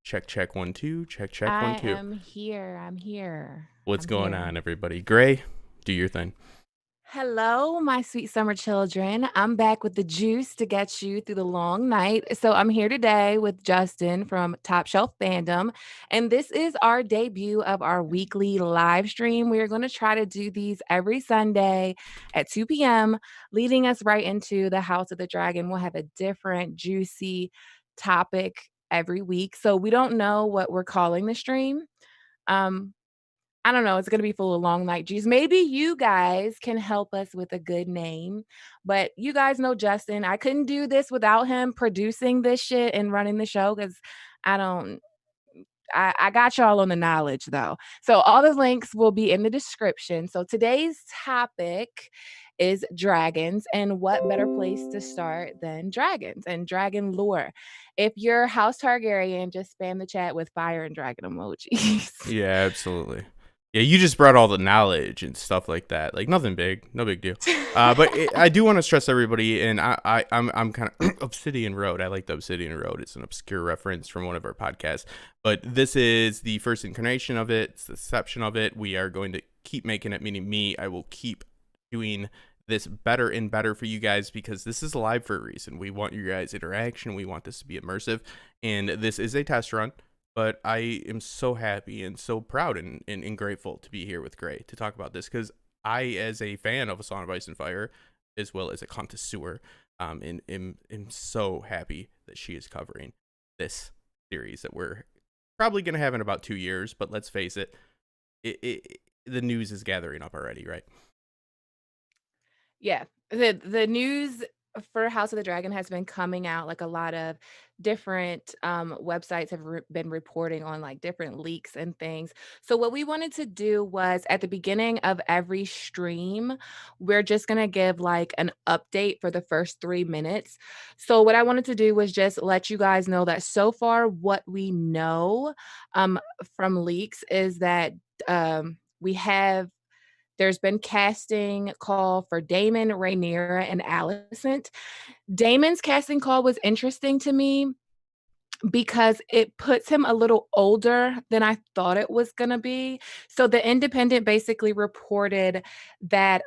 Check, 1 2. Check, 1 I 2. am here. I'm here. What's I'm going here. on, everybody? Gray, do your thing. Hello, my sweet summer children. I'm back with the juice to get you through the long night. So I'm here today with Justin from Top Shelf Fandom, and this is our debut of our weekly live stream. We are going to try to do these every Sunday at 2 p.m., leading us right into the House of the Dragon. We'll have a different juicy topic every week. So we don't know what we're calling the stream. Um, I don't know, it's gonna be full of long night juice. Maybe you guys can help us with a good name, but you guys know Justin. I couldn't do this without him producing this shit and running the show because I don't I got y'all on the knowledge though. So all the links will be in the description. So today's topic is dragons, and what better place to start than dragons and dragon lore? If you're House Targaryen, just spam the chat with fire and dragon emojis. Yeah, absolutely. Yeah, you just brought all the knowledge and stuff like that. Like nothing big, no big deal. I do want to stress everybody, and I'm kind of Obsidian Road. I like the Obsidian Road. It's an obscure reference from one of our podcasts, but this is the first incarnation of it. It's the inception of it. We are going to keep making it. Meaning me, I will keep doing this better and better for you guys because this is live for a reason. We want your guys' interaction. We want this to be immersive, and this is a test run. But I am so happy and so proud and grateful to be here with Gray to talk about this because I, as a fan of A Song of Ice and Fire, as well as a connoisseur, am so happy that she is covering this series that we're probably going to have in about 2 years. But let's face it, the news is gathering up already, right? Yeah. The news for House of the Dragon has been coming out, like, a lot of different, websites have been reporting on, like, different leaks and things. So what we wanted to do was at the beginning of every stream, we're just gonna give, like, an update for the first 3 minutes. So what I wanted to do was just let you guys know that so far what we know, um, from leaks is that, we have there's been casting call for Daemon, Rhaenyra, and Alicent. Daemon's casting call was interesting to me because it puts him a little older than I thought it was gonna be. So The Independent basically reported that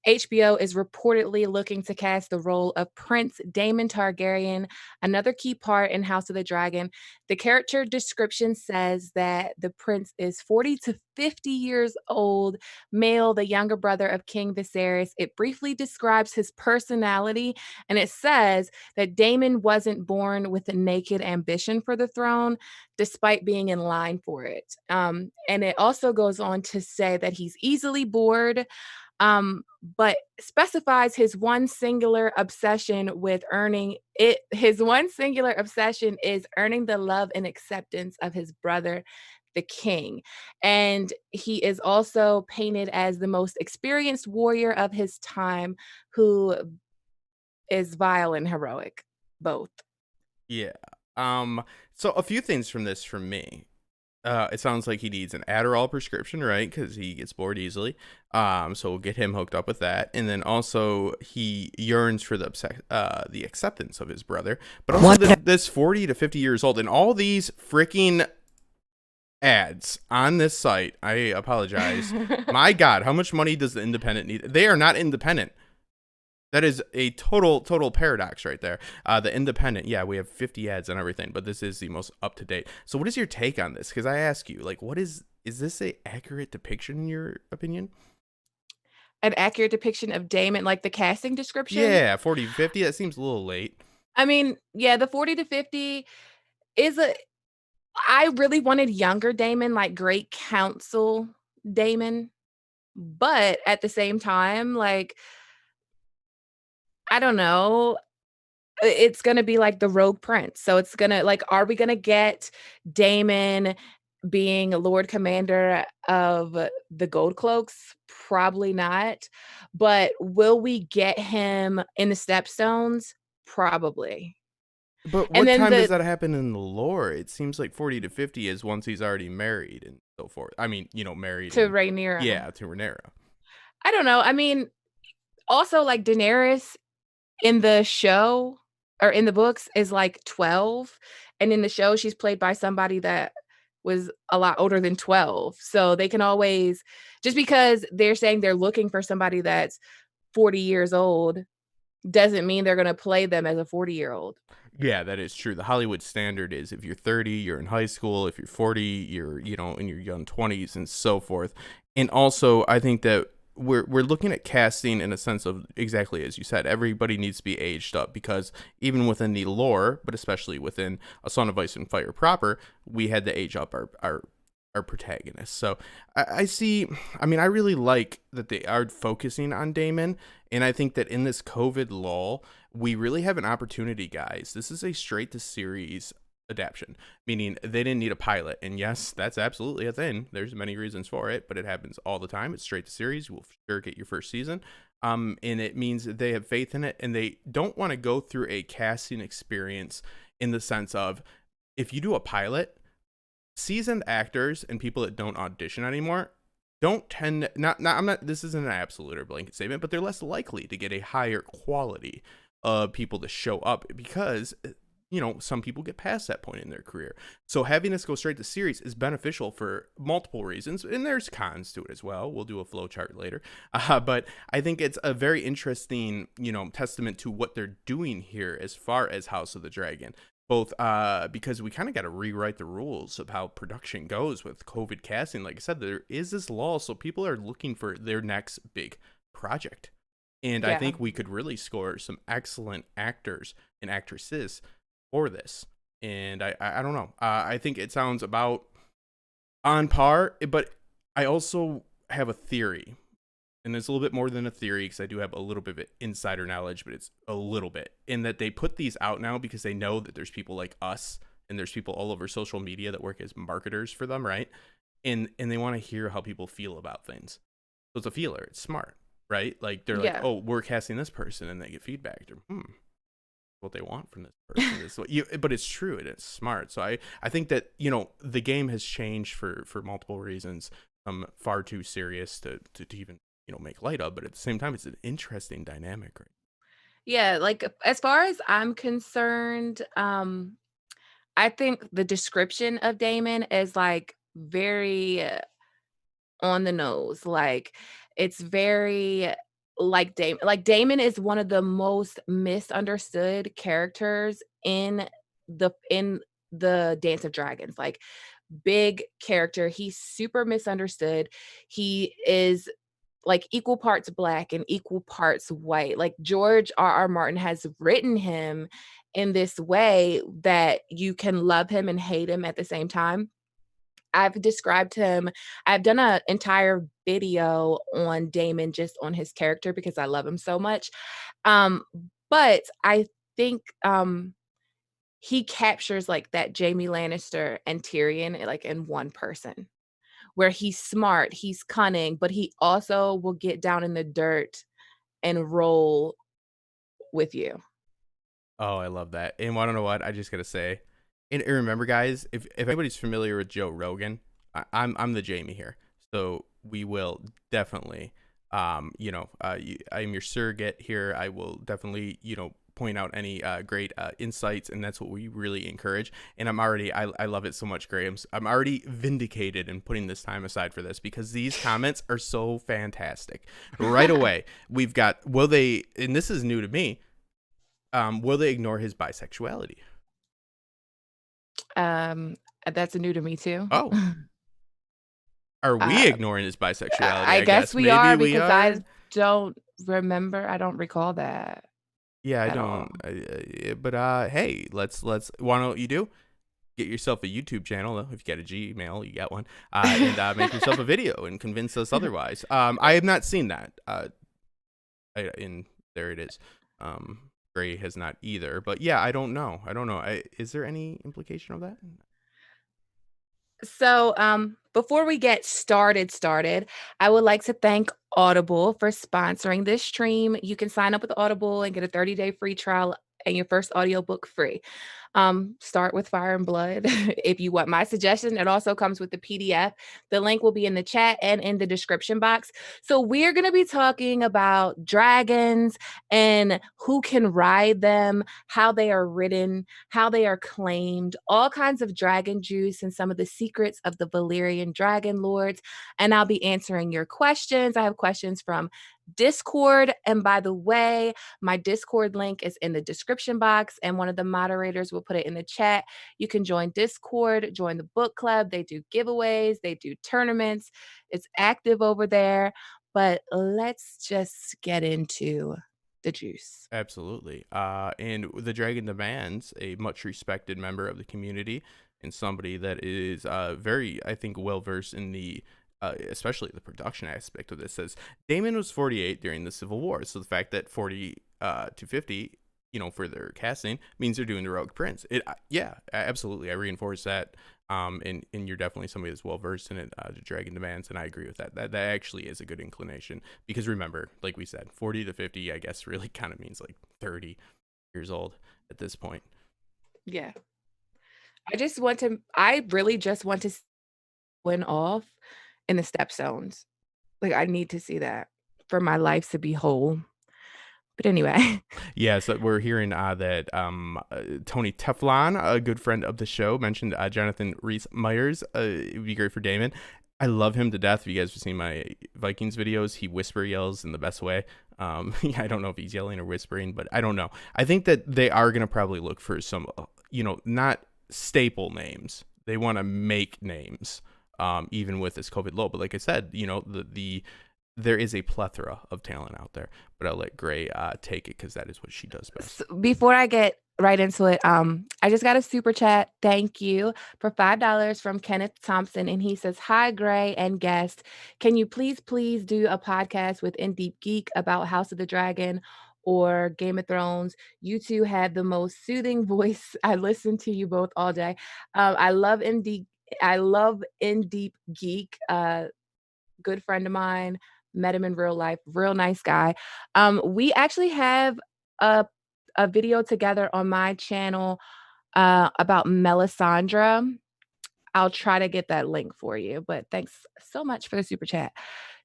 HBO is reportedly looking to cast the role of Prince Daemon Targaryen, another key part in House of the Dragon. The character description says that the prince is 40 to 50 years old, male, the younger brother of King Viserys. It briefly describes his personality, and it says that Daemon wasn't born with a naked ambition for the throne, despite being in line for it. And it also goes on to say that he's easily bored, but specifies his one singular obsession with earning it. His one singular obsession is earning the love and acceptance of his brother, the king. And he is also painted as the most experienced warrior of his time who is vile and heroic, both. Yeah. So a few things from this from me. It sounds like he needs an Adderall prescription, right? Because he gets bored easily. So we'll get him hooked up with that. And then also he yearns for the acceptance of his brother. But also this 40 to 50 years old and all these freaking ads on this site. I apologize. My God, how much money does the Independent need? They are not independent. That is a total paradox right there. The Independent, yeah, we have 50 ads and everything, but this is the most up to date. So what is your take on this? Because I ask you, like, is this a accurate depiction in your opinion? An accurate depiction of Damon, like the casting description? Yeah, 40 to 50, that seems a little late. I mean, yeah, the 40 to 50 is a I really wanted younger Damon, like great counsel Damon, but at the same time, like, I don't know, it's gonna be like the Rogue Prince. So it's gonna like, are we gonna get Damon being a Lord Commander of the Gold Cloaks? Probably not. But will we get him in the Stepstones? Probably. But And what then time does the that happen in the lore? It seems like 40 to 50 is once he's already married and so forth. I mean, married to and Rhaenyra. yeah, to Rhaenyra. I don't know. I mean, also like Daenerys in the show. or in the books is like 12, and in the show, she's played by somebody that was a lot older than 12. So they can always, just because they're saying they're looking for somebody that's 40 years old, doesn't mean they're gonna play them as a 40-year-old. Yeah, that is true. The Hollywood standard is if you're 30, you're in high school. If you're 40, you're, in your young 20s and so forth. And also, I think that we're looking at casting in a sense of exactly as you said, everybody needs to be aged up because even within the lore, but especially within A Song of Ice and Fire proper, we had to age up our protagonists. So I see, I mean, I really like that they are focusing on Damon. And I think that in this COVID lull, we really have an opportunity, guys. This is a straight to series adaptation, meaning they didn't need a pilot. And yes, that's absolutely a thing. There's many reasons for it, but it happens all the time. It's straight to series. You will for sure get your first season. And it means that they have faith in it and they don't want to go through a casting experience in the sense of if you do a pilot, seasoned actors and people that don't audition anymore don't tend not I'm not this isn't an absolute or blanket statement, but they're less likely to get a higher quality of people to show up because some people get past that point in their career. So having this go straight to series is beneficial for multiple reasons, and there's cons to it as well. We'll do a flow chart later, but I think it's a very interesting testament to what they're doing here as far as House of the Dragon, both because we kind of got to rewrite the rules of how production goes with COVID casting. Like I said, there is this lull, so people are looking for their next big project. And I Yeah. think we could really score some excellent actors and actresses for this. And I don't know. I think it sounds about on par, but I also have a theory. And it's a little bit more than a theory because I do have a little bit of insider knowledge, but it's a little bit in that they put these out now because they know that there's people like us and there's people all over social media that work as marketers for them, right? And they want to hear how people feel about things. So it's a feeler. It's smart, right? Like they're like, Yeah. oh, we're casting this person, and they get feedback. They're what they want from this person. This is what you, but it's true and it's smart. So I think that the game has changed for multiple reasons. Far too serious to even make light of, but at the same time, it's an interesting dynamic, right? Yeah, like, as far as I'm concerned, I think the description of Damon is, like, very on the nose, like, it's very like, Damon is one of the most misunderstood characters in the Dance of Dragons, like, big character, he's super misunderstood, he is like equal parts black and equal parts white. Like George R.R. Martin has written him in this way that you can love him and hate him at the same time. I've described him, I've done an entire video on Damon just on his character because I love him so much. Um, but I think he captures like that Jamie Lannister and Tyrion like in one person where he's smart, he's cunning, but he also will get down in the dirt and roll with you. Oh, I love that. And want to know what? I just gotta say, and remember, guys, if anybody's familiar with Joe Rogan, I'm the Jamie here, so we will definitely, I'm your surrogate here. I will definitely, point out any great insights, and that's what we really encourage. And I love it so much, Graham. I'm already vindicated in putting this time aside for this because these comments are so fantastic. Right away, we've got will they, and this is new to me. Will they ignore his bisexuality? Um, that's new to me too. Oh, are we Uh, ignoring his bisexuality? I I guess guess we maybe are we because are. I don't recall that Yeah, I at don't. all. But hey, let's. Why don't you do? Get yourself a YouTube channel. If you got a Gmail, you got one, and make yourself a video and convince us otherwise. I have not seen that. In there it is. Gray has not either. But yeah, I don't know. I don't know. Is there any implication of that? So, before we get started, I would like to thank Audible for sponsoring this stream. You can sign up with Audible and get a 30-day free trial and your first audiobook free. Start with Fire and Blood. If you want my suggestion, it also comes with the PDF. The link will be in the chat and in the description box. So we're going to be talking about dragons and who can ride them, how they are ridden, how they are claimed, all kinds of dragon juice and some of the secrets of the Valyrian dragon lords. And I'll be answering your questions. I have questions from Discord. And by the way, my Discord link is in the description box, and one of the moderators will put it in the chat. You can join Discord, join the book club. They do giveaways, they do tournaments. It's active over there. But let's just get into the juice. Absolutely. And the Dragon demands a much respected member of the community and somebody that is very, I think, well versed in the especially the production aspect of this. Says Daemon was 48 during the Civil War, so the fact that 40 to 50, for their casting means they're doing the Rogue Prince. Yeah, absolutely. I reinforce that. And you're definitely somebody that's well versed in it. The Dragon demands, and I agree with that. That actually is a good inclination because remember, like we said, 40 to 50, I guess, really kind of means like 30 years old at this point. Yeah. I really just want to win off in the stepstones. Like, I need to see that for my life to be whole. But anyway. Yeah, so we're hearing that Tony Teflon, a good friend of the show, mentioned Jonathan Rhys Meyers. It would be great for Daemon. I love him to death. If you guys have seen my Vikings videos, he whisper yells in the best way. I don't know if he's yelling or whispering, but I don't know. I think that they are going to probably look for some, not staple names. They want to make names, even with this COVID low. But like I said, there is a plethora of talent out there, but I'll let Gray take it because that is what she does best. Before I get right into it, I just got a super chat. Thank you for $5 from Kenneth Thompson, and he says, "Hi, Gray and guest. Can you please do a podcast with In Deep Geek about House of the Dragon or Game of Thrones? You two have the most soothing voice. I listen to you both all day. I love In Deep. I love In Deep Geek. Good friend of mine." Met him in real life, real nice guy. We actually have a video together on my channel about Melisandre. I'll try to get that link for you, but thanks so much for the super chat.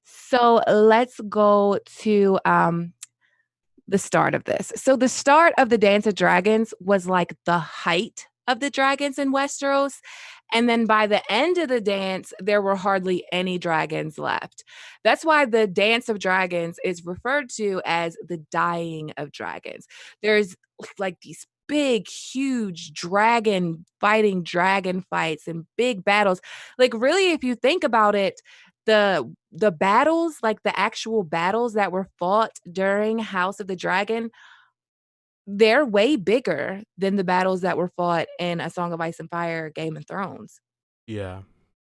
So let's go to the start of this. So the start of the Dance of Dragons was like the height of the dragons in Westeros. And then by the end of the dance, there were hardly any dragons left. That's why the Dance of Dragons is referred to as the dying of dragons. There's like these big, huge dragon fights and big battles. Like, really, if you think about it, the battles, like the actual battles that were fought during House of the Dragon, they're way bigger than the battles that were fought in A Song of Ice and Fire, Game of Thrones. Yeah.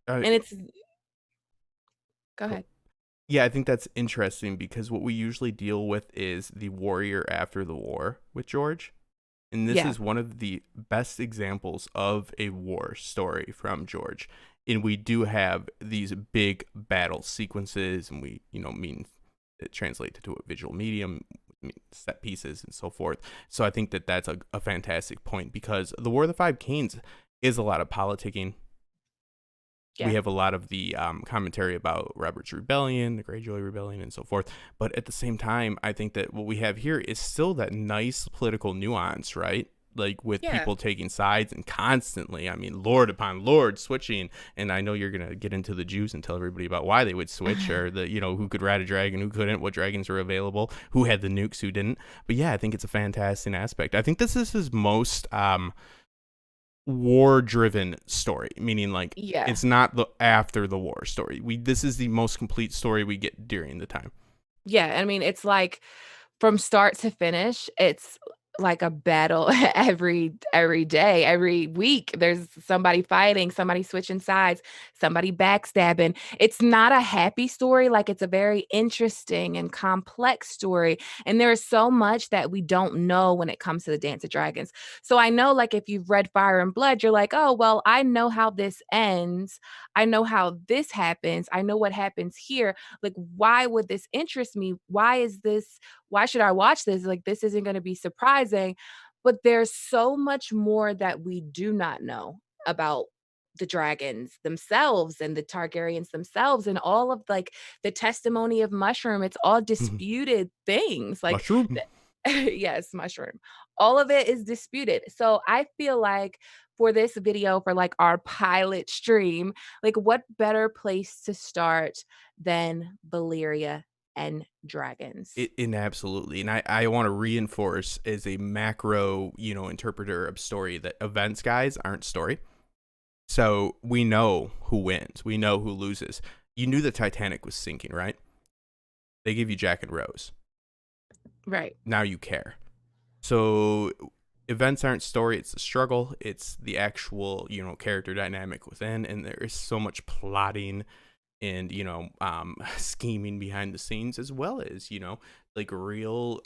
And it's Go ahead. Yeah, I think that's interesting because what we usually deal with is the warrior after the war with George. And this is one of the best examples of a war story from George. And we do have these big battle sequences, and we, mean it translates to a visual medium, set pieces and so forth. So I think that that's a fantastic point because the War of the Five Kings is a lot of politicking. Yeah. We have a lot of the commentary about Robert's Rebellion, the Greyjoy Rebellion, and so forth. But at the same time, I think that what we have here is still that nice political nuance, right? Like with people taking sides and constantly, lord upon lord switching. And I know you're going to get into the juice and tell everybody about why they would switch or who could ride a dragon, who couldn't, what dragons were available, who had the nukes, who didn't. But yeah, I think it's a fantastic aspect. I think this is his most war-driven story, meaning it's not the after the war story. This is the most complete story we get during the time. Yeah, it's like from start to finish, it's like a battle every day, every week. There's somebody fighting, somebody switching sides, somebody backstabbing. It's not a happy story. Like, it's a very interesting and complex story. And there is so much that we don't know when it comes to the Dance of Dragons. So I know, like, if you've read Fire and Blood, you're like, oh, well, I know how this ends. I know how this happens. I know what happens here. Like, why would this interest me? Why should I watch this? Like, this isn't going to be surprising. but there's so much more that we do not know about the dragons themselves and the Targaryens themselves and all of like the testimony of Mushroom. It's all disputed things. Like Mushroom. yes, Mushroom. All of it is disputed. So I feel like for this video, for like our pilot stream, like what better place to start than Valyria and dragons? Absolutely, and I want to reinforce as a macro, interpreter of story that events, guys, aren't story. So we know who wins, we know who loses. You knew the Titanic was sinking, right? They give you Jack and Rose. Right. Now you care. So events aren't story, it's the struggle, it's the actual, character dynamic within, and there is so much plotting and scheming behind the scenes, as well as like real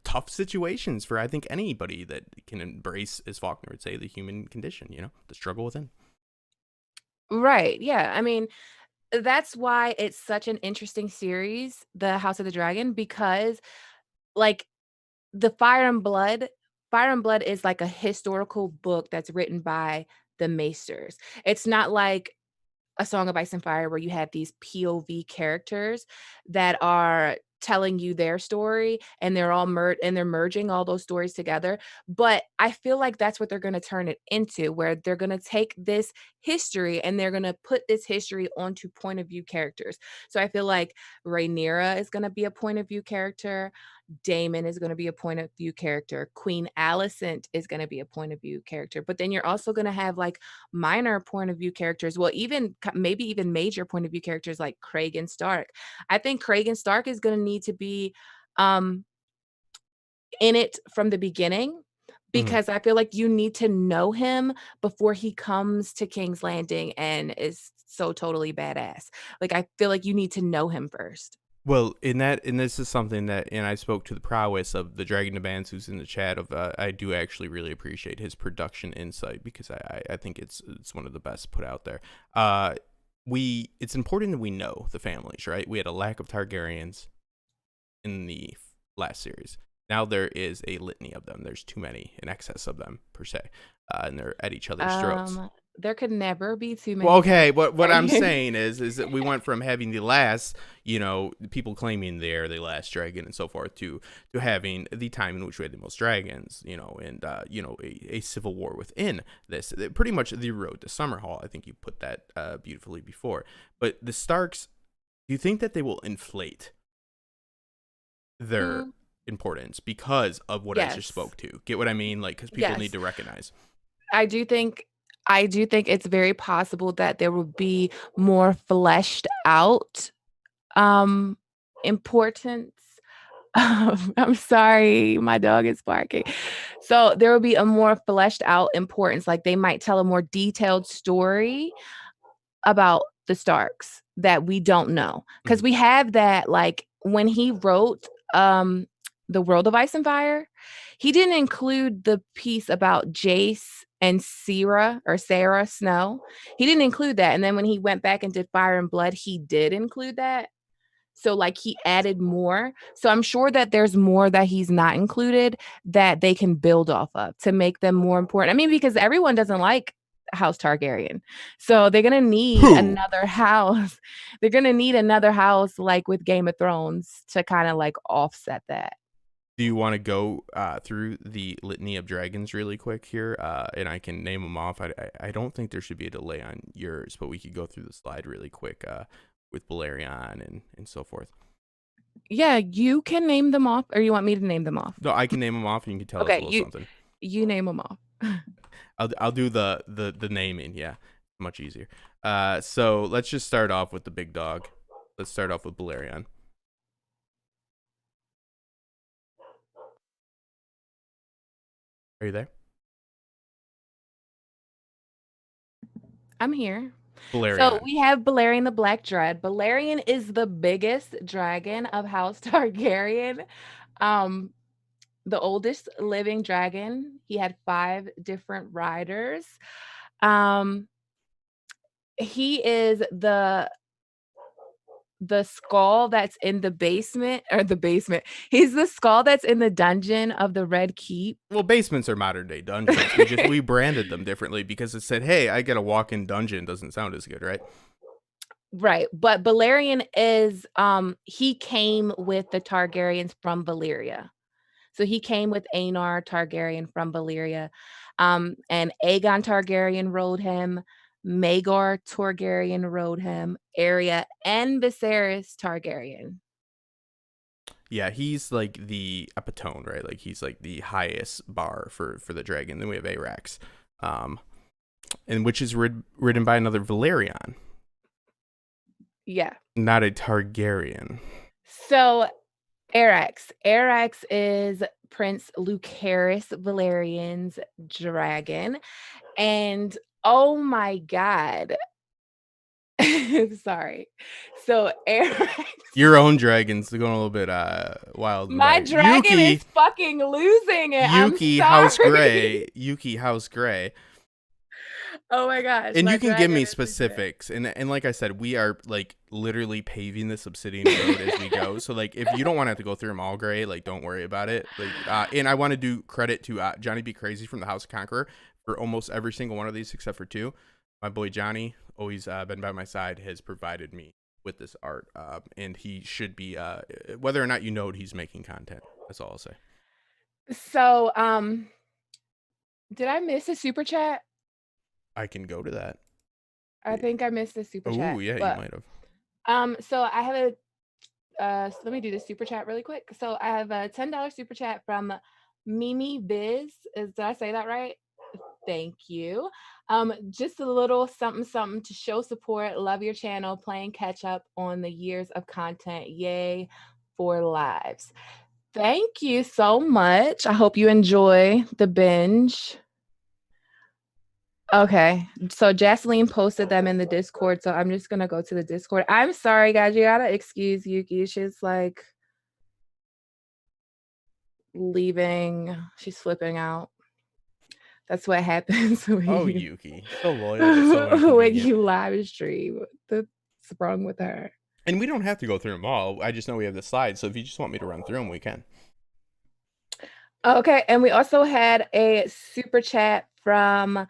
tough situations for I think anybody that can embrace, as Faulkner would say, the human condition, the struggle within. Right. Yeah. I mean, that's why it's such an interesting series, The House of the Dragon, because like the Fire and Blood is like a historical book that's written by the Maesters. It's not like A Song of Ice and Fire where you have these POV characters that are telling you their story and they're all and they're merging all those stories together. But I feel like that's what they're going to turn it into, where they're going to take this history and they're going to put this history onto point of view characters. So I feel like Rhaenyra is going to be a point of view character. Damon is going to be a point of view character. Queen Alicent is going to be a point of view character. But then you're also going to have like minor point of view characters. Well, even maybe even major point of view characters like Craig Stark. I think Craig Stark is going to need to be um, in it from the beginning Mhm. because I feel like you need to know him before he comes to King's Landing and is so totally badass. Like I feel like you need to know him first. Well, and this is something that, and I spoke to the prowess of the Dragon to Bands who's in the chat of, I do actually really appreciate his production insight, because I think it's one of the best put out there. It's important that we know the families, right? We had a lack of Targaryens in the last series. Now there is a litany of them. There's too many, in excess of them per se, and they're at each other's throats. There could never be too many. Well, okay, but what I'm saying is that we went from having the last, people claiming they're the last dragon and so forth, to having the time in which we had the most dragons, and a civil war within this. Pretty much the road to Summerhall. I think you put that beautifully before. But the Starks, do you think that they will inflate their importance because of what I just spoke to? Get what I mean? Like, because people need to recognize. I do think it's very possible that there will be more fleshed out importance. I'm sorry, my dog is barking. So there will be a more fleshed out importance. Like they might tell a more detailed story about the Starks that we don't know. Because we have that, like when he wrote The World of Ice and Fire, he didn't include the piece about Jace and Sarah Snow. He didn't include that. And then when he went back and did Fire and Blood, he did include that. So like he added more. So I'm sure that there's more that he's not included that they can build off of to make them more important. I mean, because everyone doesn't like House Targaryen. So they're going to need another house. They're going to need another house like with Game of Thrones to kind of like offset that. Do you want to go through the litany of dragons really quick here? And I can name them off. I don't think there should be a delay on yours, but we could go through the slide really quick with Belarion and so forth. Yeah, you can name them off, or you want me to name them off? No, I can name them off, and you can tell us a little something. You name them off. I'll do the naming. Yeah, much easier. So let's just start off with the big dog. Let's start off with Belarion. Are you there? I'm here. Belarion. So we have Belarion the Black Dread. Belarion is the biggest dragon of House Targaryen. The oldest living dragon. He had 5 different riders. He is the the skull that's in the basement or the basement. He's the skull that's in the dungeon of the Red Keep. Well, basements are modern day dungeons. We branded them differently because it said, "Hey, I get a walk-in dungeon." Doesn't sound as good, right? Right, but Belarion is, he came with the Targaryens from Valyria. So he came with Aenar Targaryen from Valyria, and Aegon Targaryen rode him, Maegor Targaryen rode him, Arya and Viserys Targaryen. Yeah, he's like the epitome, right? Like he's like the highest bar for the dragon. Then we have Arax, um, and which is ridden by another Valerian, Yeah. not a Targaryen. So Arax is Prince Lucerys Valyrian's dragon, and oh my god. Sorry. So Arax, Your own dragon's going a little bit wild my tonight. dragon is fucking losing it. I'm Yuki House sorry. Gray, Yuki House Gray. Oh my gosh, And my you can give dragon me is legit. specifics, and like I said, we are like literally paving this Obsidian Road as we go. So like, if you don't want to have to go through them all, Gray, like don't worry about it. Like, and I want to do credit to Johnny B. Crazy from the House of Conqueror for almost every single one of these except for two. My boy Johnny, always been by my side, has provided me with this art, and he should be, whether or not you know it, he's making content. That's all I'll say. So, did I miss a super chat? I can go to that. I think I missed a super Oh chat, yeah, you but might have. so I have a so let me do the super chat really quick. So I have a $10 super chat from Mimi Biz. Did I say that right? Thank you. Just a little something something to show support. Love your channel. Playing catch up on the years of content. Yay for lives. Thank you so much. I hope you enjoy the binge. Okay, so Jocelyn posted them in the Discord, so I'm just gonna go to the Discord. I'm sorry, guys. You gotta excuse Yuki. She's like leaving. She's flipping out. That's what happens when Oh, you Yuki, so loyal but so when inconvenient. you live stream. That's wrong with her. And we don't have to go through them all. I just know we have the slides, so if you just want me to run through them, we can. Okay, and we also had a super chat from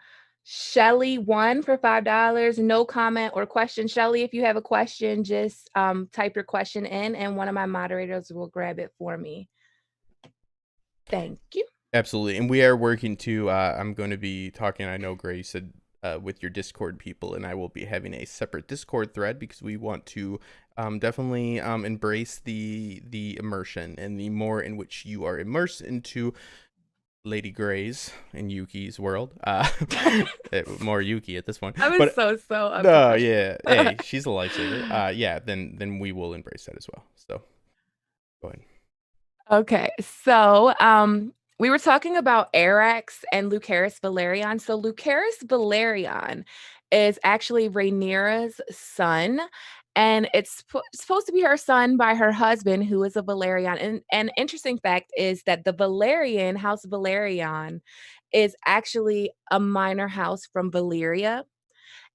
Shelly1 for $5. No comment or question. Shelly, if you have a question, just type your question in and one of my moderators will grab it for me. Thank you. Absolutely. And we are working to, I'm going to be talking, I know Gray said, with your Discord people, and I will be having a separate Discord thread because we want to definitely embrace the immersion and the more in which you are immersed into Lady Gray's and Yuki's world. More Yuki at this point. I was But so no, yeah. Hey, she's a lifesaver. Yeah, then we will embrace that as well. So go ahead. Okay, so we were talking about Arax and Lucerys Valerion. So Lucerys Valerion is actually Rhaenyra's son, and it's supposed to be her son by her husband, who is a Valerion. And an interesting fact is that the Valerian House Valerion is actually a minor house from Valyria,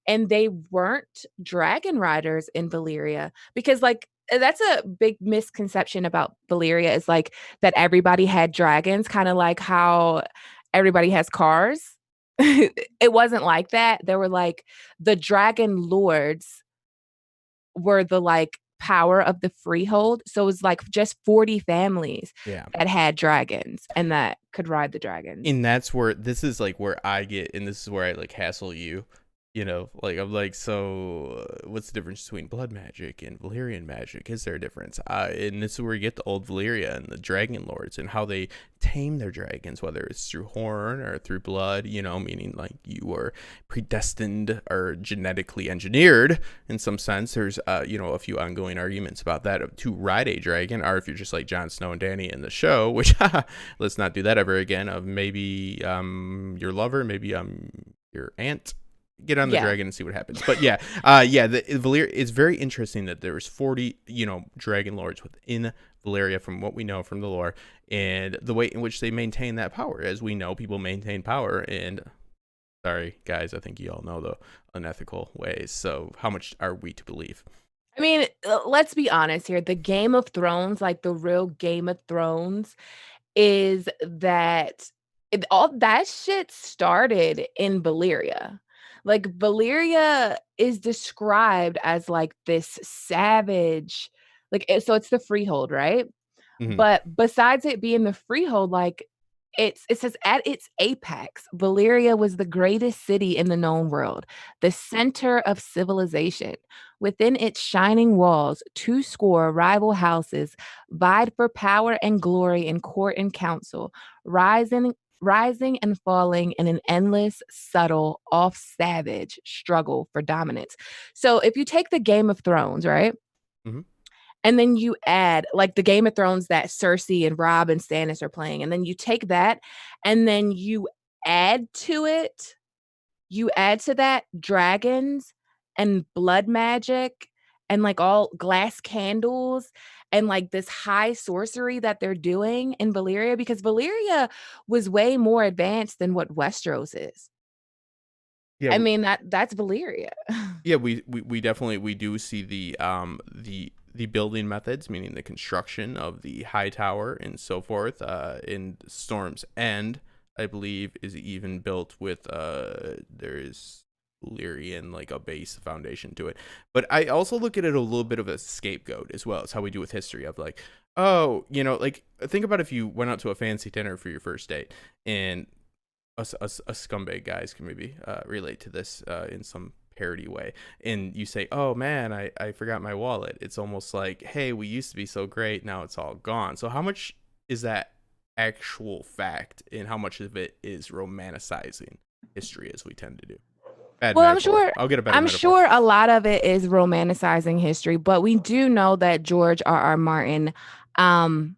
and they weren't dragon riders in Valyria because like that's a big misconception about Valyria is like that everybody had dragons, kind of like how everybody has cars. It wasn't like that. There were like the dragon lords were the like power of the freehold. So it was like just 40 families Yeah. that had dragons and that could ride the dragons. And that's where this is like where I get, and this is where I like hassle you. You know, like I'm like, so what's the difference between blood magic and Valyrian magic? Is there a difference? And this is where you get the old Valyria and the dragon lords and how they tame their dragons, whether it's through horn or through blood, you know, meaning like you were predestined or genetically engineered in some sense. There's, you know, a few ongoing arguments about that to ride a dragon, or if you're just like Jon Snow and Dany in the show, which let's not do that ever again, of maybe your lover, maybe your aunt. Get on the dragon and see what happens. But yeah, the Valyria, it's very interesting that there's 40, you know, dragon lords within Valyria from what we know from the lore and the way in which they maintain that power. As we know, people maintain power and sorry guys, I think you all know the unethical ways. So how much are we to believe? I mean, let's be honest here. The Game of Thrones, like the real Game of Thrones, is that all that shit started in Valyria. Like Valyria is described as like this savage, so it's the freehold, right? Hmm. But besides it being the freehold, like it says at its apex, Valyria was the greatest city in the known world, the center of civilization. Within its shining walls, two score rival houses vied for power and glory in court and council, rising and falling in an endless, subtle, off savage struggle for dominance. So if you take the Game of Thrones, right? Hmm. And then you add like the Game of Thrones that Cersei and Rob and Stannis are playing, and then you take that and then add to it, you add to that dragons and blood magic and like all glass candles and like this high sorcery that they're doing in Valyria because Valyria was way more advanced than what Westeros is. Yeah, I mean that's Valyria. yeah, we definitely we do see the building methods, meaning the construction of the high tower and so forth. In Storm's End, I believe, is even built with there is Valyrian like a base foundation to it. But I also look at it a little bit of a scapegoat as well. It's how we do with history of like, oh, like think about if you went out to a fancy dinner for your first date and us scumbag guys can maybe relate to this in some parody way, and you say, oh man, I forgot my wallet. It's almost like, hey, we used to be so great, now it's all gone. So how much is that actual fact, and how much of it is romanticizing history, as we tend to do? Bad Well, metaphor, I'll get a better I'm metaphor. sure a lot of it is romanticizing history, but we do know that George R.R. Martin um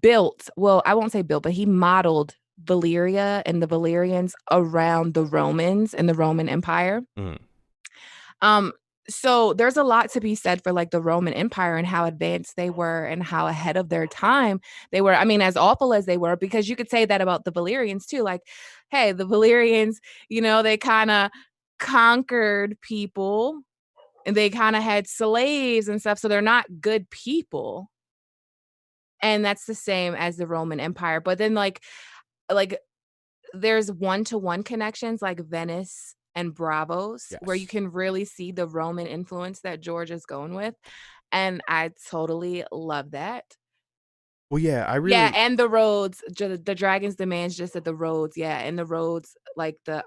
built, I won't say built, but he modeled Valyria and the Valyrians around the Romans and the Roman Empire. Mm. Um so there's a lot to be said for like the Roman Empire and how advanced they were and how ahead of their time they were. I mean, as awful as they were, because you could say that about the Valyrians too. Like, hey, the Valyrians, they kind of conquered people and they kind of had slaves and stuff. So they're not good people. And that's the same as the Roman Empire. But then like there's one-to-one connections like Venice and Bravos where you Yes. can really see the Roman influence that George is going with, and I totally love that. Well, yeah, I Yeah, really. and the roads, the Dragon's demands just at the roads, yeah, and the roads, like the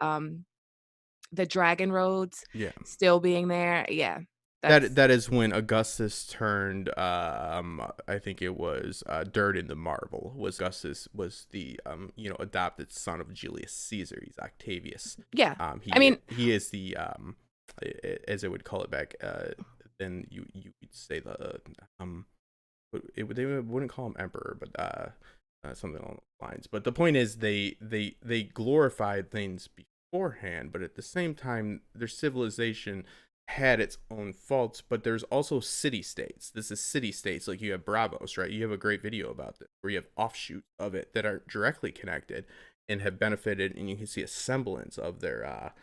dragon roads Yeah. still being there, yeah, That that's that is when Augustus turned. I think it was dirt into marble. Was Augustus was the adopted son of Julius Caesar. He's Octavius. yeah. I He mean, he is the as I would call it back. Then you would say the they wouldn't call him emperor, but something along those lines. But the point is, they glorified things beforehand, but at the same time, their civilization had its own faults. But there's also city states. This is city states, like you have Bravos, right? You have a great video about this where you have offshoots of it that are directly connected and have benefited, and you can see a semblance of their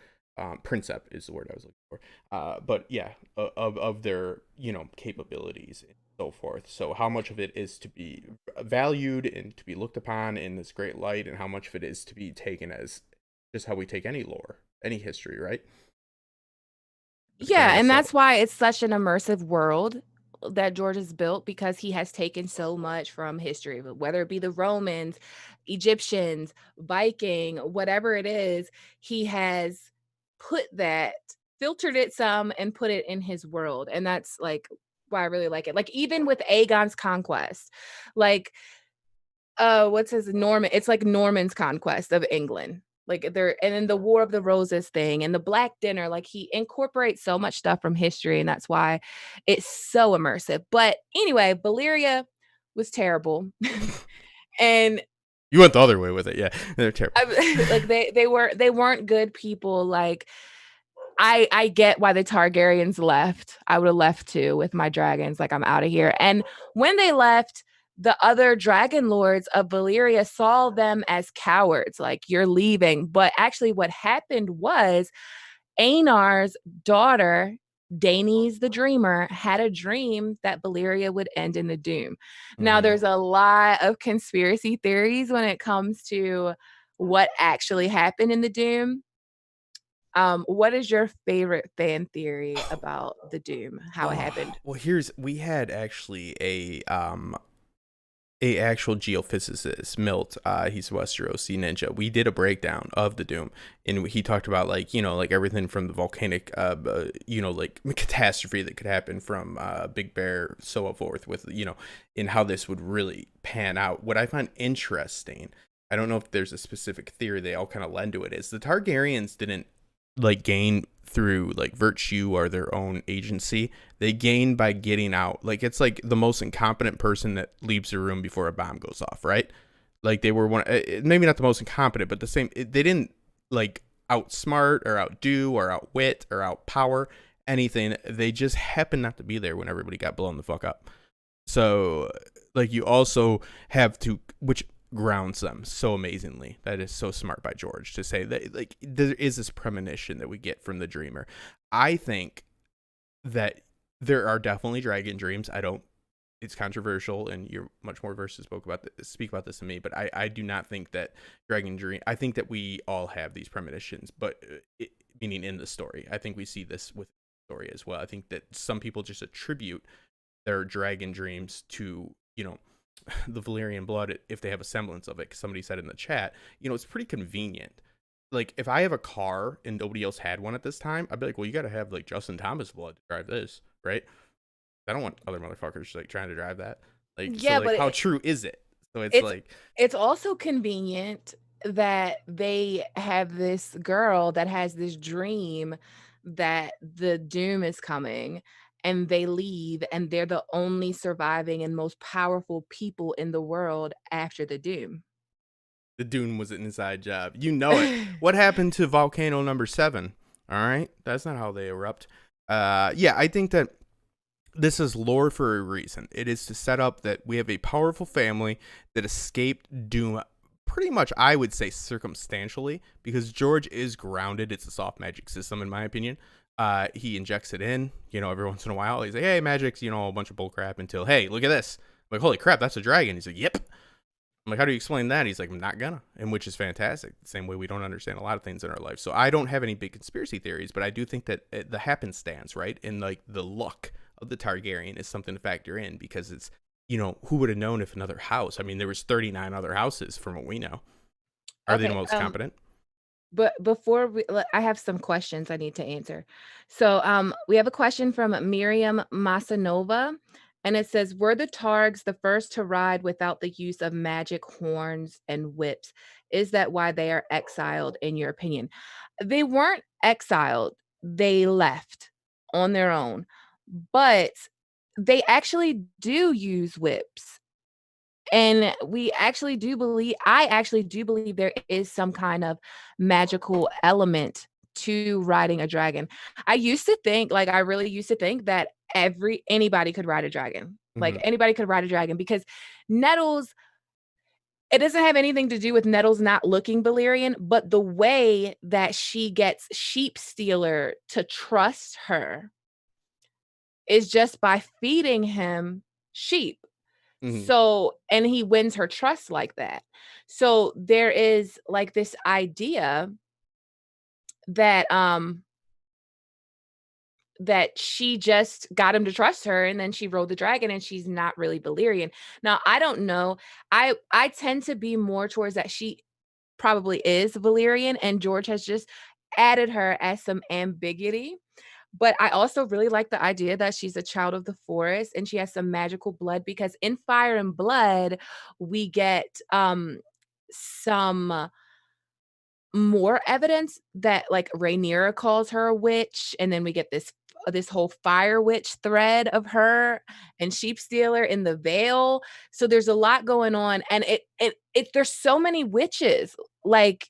princeps is the word I was looking for. But yeah, of their capabilities and so forth. So how much of it is to be valued and to be looked upon in this great light, and how much of it is to be taken as just how we take any lore, any history, right? With a yeah, grain of and that's salt. why it's such an immersive world that George has built because he has taken so much from history, whether it be the Romans, Egyptians, Viking, whatever it is, he has put that, filtered it some, and put it in his world. And that's like why I really like it. Like even with Aegon's conquest, like what's his Norman? It's like Norman's conquest of England. Like there, and then the War of the Roses thing and the Black Dinner, like he incorporates so much stuff from history, and that's why it's so immersive. But anyway, Valyria was terrible. And You went the other way with it, yeah. They're terrible. like they weren't good people. Like I get why the Targaryens left. I would have left too with my dragons. Like I'm out of here. And when they left, the other dragon lords of Valyria saw them as cowards. Like you're leaving. But actually, what happened was Aenar's daughter. Daenerys the dreamer had a dream that Valyria would end in the Doom. Now, Mm-hmm. there's a lot of conspiracy theories when it comes to what actually happened in the Doom. What is your favorite fan theory about the Doom, how it Oh, happened? well, we had actually a actual geophysicist, Milt. He's Westerosi ninja. We did a breakdown of the Doom, and he talked about like like everything from the volcanic like catastrophe that could happen from Big Bear, so forth, with and how this would really pan out. What I find interesting, I don't know if there's a specific theory they all kind of lend to it, is the Targaryens didn't like gain through like virtue or their own agency. They gain by getting out. Like it's like the most incompetent person that leaves the room before a bomb goes off, right? Like they were one, maybe not the most incompetent, but the same. They didn't like outsmart or outdo or outwit or outpower anything. They just happened not to be there when everybody got blown the fuck up. So like you also have to, which grounds them so amazingly. That is so smart by George to say that like there is this premonition that we get from the dreamer. I think that there are definitely dragon dreams. I don't. It's controversial, and you're much more versed to speak about this than me. But I do not think that dragon dream. I think that we all have these premonitions, but meaning in the story. I think we see this with the story as well. I think that some people just attribute their dragon dreams to the Valyrian blood if they have a semblance of it. 'Cause somebody said in the chat, it's pretty convenient. Like if I have a car and nobody else had one at this time, I'd be like, well, you got to have like Justin Thomas blood to drive this, right? I don't want other motherfuckers like trying to drive that. Like so, Yeah, like but how true is it? So it's it's like, it's also convenient that they have this girl that has this dream that the doom is coming, and they leave, and they're the only surviving and most powerful people in the world after the doom. the Dune was an inside job. You know it. What happened to volcano number 7? All right, that's not how they erupt. Yeah, I think that this is lore for a reason. It is to set up that we have a powerful family that escaped doom pretty much, I would say, circumstantially, because George is grounded. It's a soft magic system, in my opinion. He injects it in, every once in a while. He's like, hey, magic's, a bunch of bullcrap until, hey, look at this. I'm like, holy crap, that's a dragon. He's like, yep. I'm like, how do you explain that? He's like, I'm not gonna, and which is fantastic. The same way we don't understand a lot of things in our life. So I don't have any big conspiracy theories, but I do think that the happenstance, right, and like the luck of the Targaryen is something to factor in because it's, who would have known if another house? I mean, there was 39 other houses from what we know. Are they the Okay, most competent? but before I have some questions I need to answer. So, we have a question from Miriam Masanova, and it says, "Were the Targs the first to ride without the use of magic horns and whips? Is that why they are exiled, in your opinion?" They weren't exiled; they left on their own, but they actually do use whips. And I actually do believe there is some kind of magical element to riding a dragon. I really used to think that anybody could ride a dragon. Like Hmm. anybody could ride a dragon because Nettles, it doesn't have anything to do with Nettles not looking Valyrian, but the way that she gets Sheep Stealer to trust her is just by feeding him sheep. Hmm. So, and he wins her trust like that. So there is like this idea that that she just got him to trust her, and then she rode the dragon, and she's not really Valyrian. Now, I don't know. I tend to be more towards that she probably is Valyrian, and George has just added her as some ambiguity. But I also really like the idea that she's a child of the forest and she has some magical blood because in Fire and Blood, we get some more evidence that like Rhaenyra calls her a witch, and then we get this whole fire witch thread of her and sheep stealer in the veil. So there's a lot going on, and it there's so many witches like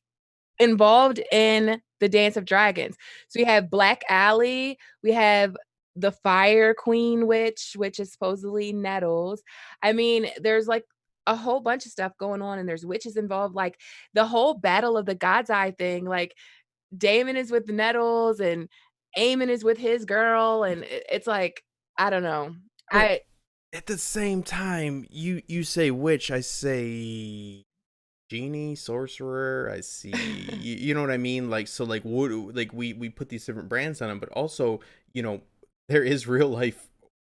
involved in the Dance of Dragons. So we have Black Alley, we have the Fire Queen witch, which is supposedly Nettles. I mean, there's like a whole bunch of stuff going on, and there's witches involved. Like the whole Battle of the God's Eye thing, like Damon is with the Nettles, and Aemon is with his girl, and it's like, I don't know. But I at the same time, you say witch, I say genie, sorcerer. I see. You know what I mean? Like so, like what? Like we put these different brands on them, but also, you know, there is real life.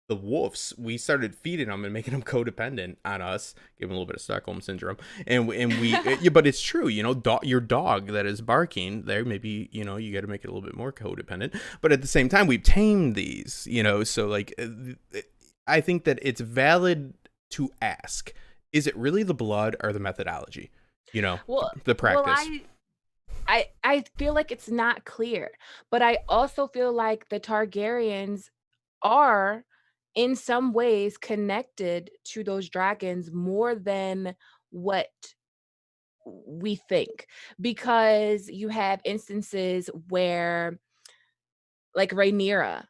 The wolves, we started feeding them and making them codependent on us, giving a little bit of Stockholm syndrome, and we, yeah, but it's true, you know, your dog that is barking there, maybe, you know, you got to make it a little bit more codependent, but at the same time, we've tamed these, you know, so like, I think that it's valid to ask, is it really the blood or the methodology, you know, well, the well, practice? I feel like it's not clear, but I also feel like the Targaryens are in some ways connected to those dragons more than what we think, because you have instances where, like, Rhaenyra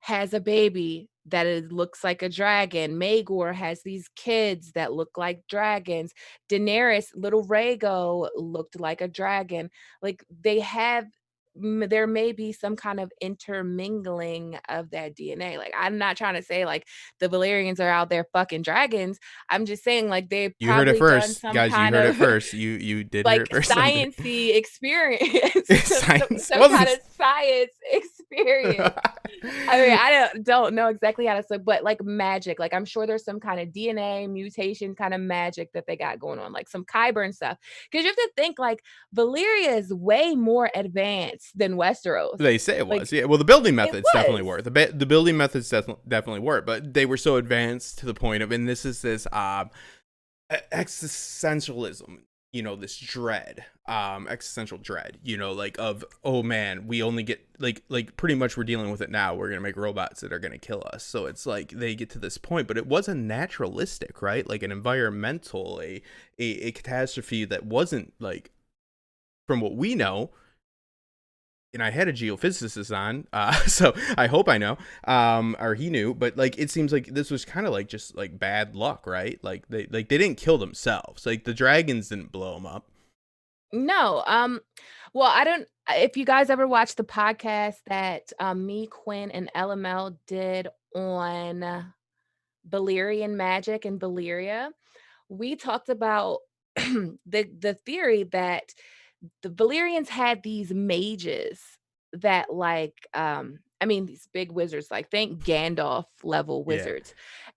has a baby that looks like a dragon. Maegor has these kids that look like dragons. Daenerys, little Rhaego looked like a dragon. Like, they have there may be some kind of intermingling of that DNA. Like, I'm not trying to say like the Valyrians are out there fucking dragons. I'm just saying like they've You heard it probably done first, some guys. You kind heard it of first. You did hear like it first on there. science-y experience, Science some kind wasn't. of science experience. I mean, I don't know exactly how to say, but like magic, like I'm sure there's some kind of DNA mutation kind of magic that they got going on, like some Kyber stuff. Because you have to think like Valyria is way more advanced than Westeros. They say it Like was. Yeah. Well, the building it methods definitely was. were. The building methods definitely were, but they were so advanced to the point of, and this is this existentialism, you know, this dread, existential dread, you know, like of, oh man, we only get like pretty much we're dealing with it now, we're gonna make robots that are gonna kill us. So it's like they get to this point, but it wasn't naturalistic, right? Like an environmental, a catastrophe that wasn't like, from what we know, and I had a geophysicist on, so I hope I know, or he knew, but like it seems like this was kind of like just like bad luck, right? Like they didn't kill themselves, like the dragons didn't blow them up. No, well, I don't if you guys ever watched the podcast that me, Quinn, and LML did on Belarian magic and Valyria, we talked about the theory that the Valyrians had these mages that like I mean these big wizards, like think Gandalf level Yeah, wizards,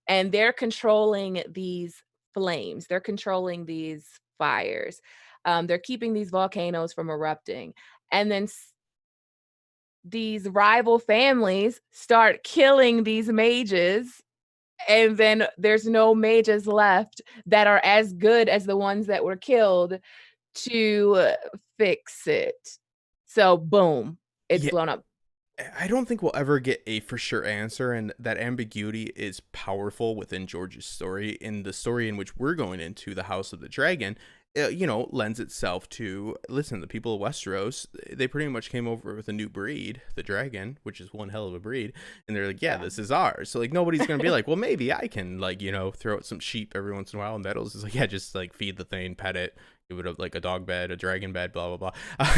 and they're controlling these flames, they're controlling these fires, they're keeping these volcanoes from erupting, and then these rival families start killing these mages, and then there's no mages left that are as good as the ones that were killed to fix it. So boom, it's yeah. blown up. I don't think we'll ever get a for sure answer, and that ambiguity is powerful within George's story. In the story in which we're going into, the House of the Dragon, you know, lends itself to, listen, the people of Westeros, they pretty much came over with a new breed, the dragon, which is one hell of a breed, and they're like, yeah, Yeah. this is ours. So like nobody's gonna be like, well, maybe I can, like, you know, throw out some sheep every once in a while. And Meadows is like, yeah, just like feed the thing, pet it, give it like a dog bed, a dragon bed, blah blah blah,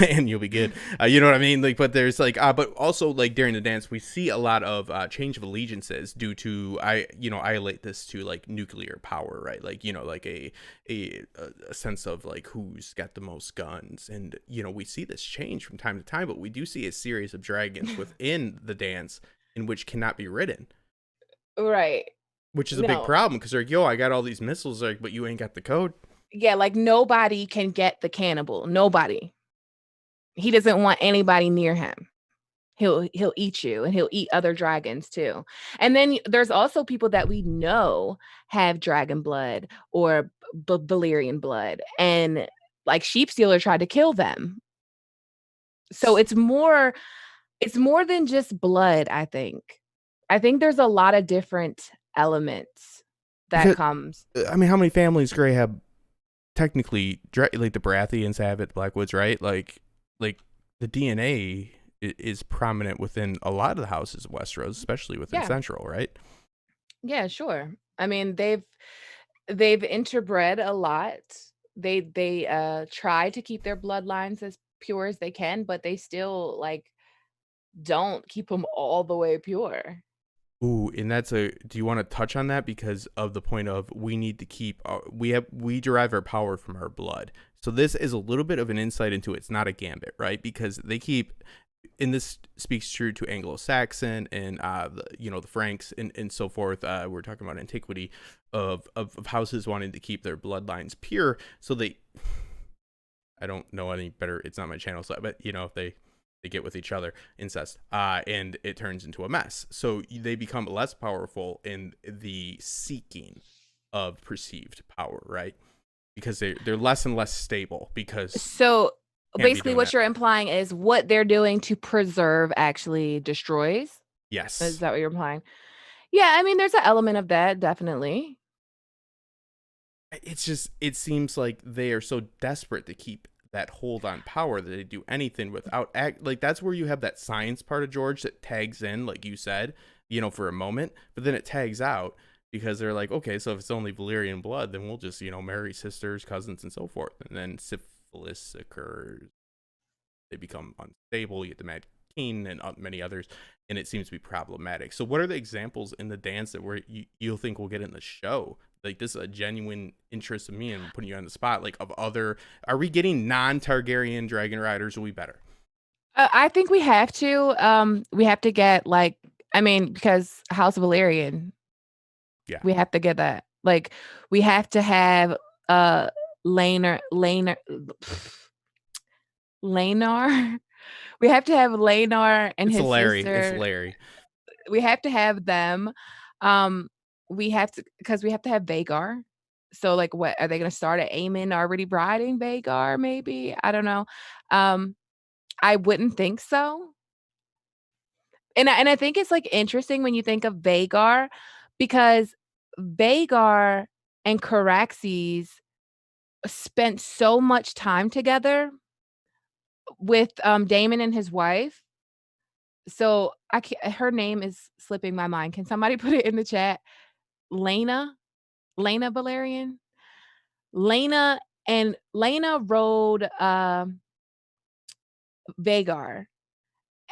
and you'll be good. You know what I mean? Like, but there's like, but also like during the dance, we see a lot of change of allegiances due to, I relate this to like nuclear power, right? Like, you know, like a sense of like who's got the most guns, and you know, we see this change from time to time, but we do see a series of dragons within the dance in which cannot be ridden, Right. which is a big No. problem because they're like, yo, I got all these missiles, like, but you ain't got the code. Yeah, like nobody can get the cannibal. Nobody. He doesn't want anybody near him. He'll eat you, and he'll eat other dragons too. And then there's also people that we know have dragon blood or Valyrian blood, and like Sheep Stealer tried to kill them. So it's more than just blood, I think. I think there's a lot of different elements that Because comes. I mean, how many families Gray have technically, like the Baratheons have it, Blackwoods, right? Like the DNA is prominent within a lot of the houses of Westeros, especially within Yeah. Central, right? Yeah, sure. I mean, they've interbred a lot. They try to keep their bloodlines as pure as they can, but they still like don't keep them all the way pure. Ooh, and do you want to touch on that because of the point of we need to keep we derive our power from our blood. So this is a little bit of an insight into it's not a gambit, right? Because they keep and this speaks true to Anglo-Saxon and the Franks and so forth. We're talking about antiquity of houses wanting to keep their bloodlines pure, so they I don't know any better. It's not my channel, so but if they get with each other, incest, and it turns into a mess. So they become less powerful in the seeking of perceived power, right? Because they're less and less stable because So can't be basically, doing what that. you're implying is what they're doing to preserve actually destroys. Is Yes, that what you're implying? Yeah, I mean, there's an element of that, definitely. it seems like they are so desperate to keep that hold on power that they do anything without act. Like that's where you have that science part of George that tags in, like you said, for a moment, but then it tags out because they're like, okay, so if it's only Valyrian blood, then we'll just marry sisters, cousins, and so forth, and then syphilis occurs. They become unstable. You get the Mad King and many others, and it seems to be problematic. So, what are the examples in the dance that you'll think we'll get in the show? Like, this is a genuine interest of me and putting you on the spot. Like, of other, are we getting non-Targaryen dragon riders? Will be better. I think we have to. We have to get like, I mean, because House of Valerian, Yeah, we have to get that. Like, we have to have uh Laner, Lanar. We have to have Lanar and it's his Larry. It's sister. Larry. We have to have them. Um, we have to because we have to have Vagar. So, like, what are they going to start at Aemon already briding Vagar? Maybe I don't know. Um, I wouldn't think so. And I think it's, like, interesting when you think of Vagar because Vagar and Caraxes spent so much time together with, Daemon and his wife. So, I can't her name is slipping my mind. Can somebody put it in the chat? Lena? Lena Belarion? Lena rode, Vagar.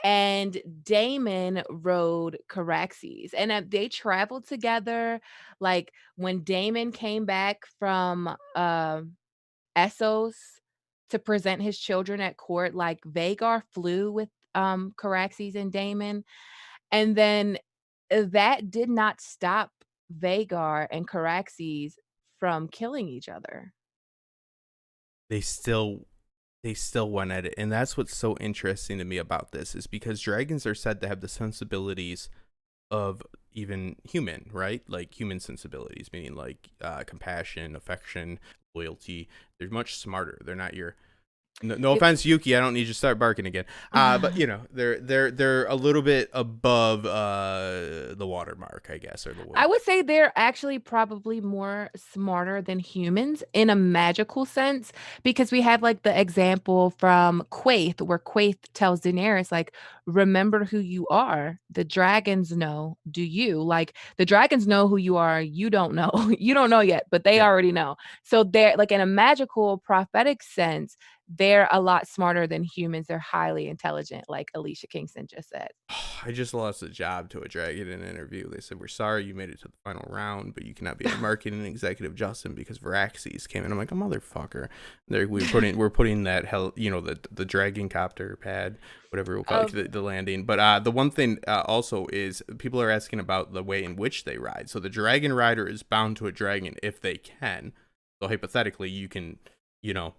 And Damon rode Caraxes, and, they traveled together, like, when Damon came back from, Essos to present his children at court, like, Vhagar flew with, Caraxes and Damon, and then, that did not stop Vhagar and Caraxes from killing each other. They still they still went at it, and that's what's so interesting to me about this is because dragons are said to have the sensibilities of even human, right? Like human sensibilities, meaning like compassion, affection, loyalty. They're much smarter. They're not your no Yep. offense, Yuki. I don't need you to start barking again. But they're a little bit above the watermark, I guess, or the I wood. would say they're actually probably more smarter than humans in a magical sense because we have like the example from Quaithe where Quaithe tells Daenerys like remember who you are. The dragons know. Do you? Like the dragons know who you are. You don't know. You don't know yet, but they Yeah. already know. So they're like in a magical prophetic sense, they're a lot smarter than humans. They're highly intelligent like Alicia Kingston just said. I just lost a job to a dragon in an interview. They said, "We're sorry you made it to the final round, but you cannot be our marketing executive, Justin, because Varaxes came in." I'm like, "A motherfucker!" We're putting that hell, the dragon copter pad, whatever we'll call it, Of the landing. But the one thing also is people are asking about the way in which they ride. So the dragon rider is bound to a dragon if they can. So hypothetically, you can, you know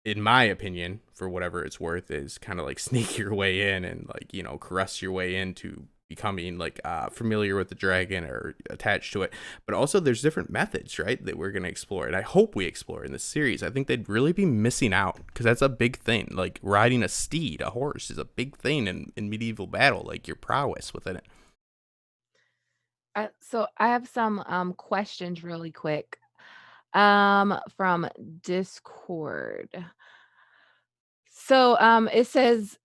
in my opinion, for whatever it's worth, is kind of like sneak your way in and like caress your way into becoming like familiar with the dragon or attached to it. But also, there's different methods, right, that we're gonna explore, and I hope we explore in this series. I think they'd really be missing out because that's a big thing. Like riding a steed, a horse, is a big thing in medieval battle. Like your prowess within it. So I have some questions really quick from Discord. So it says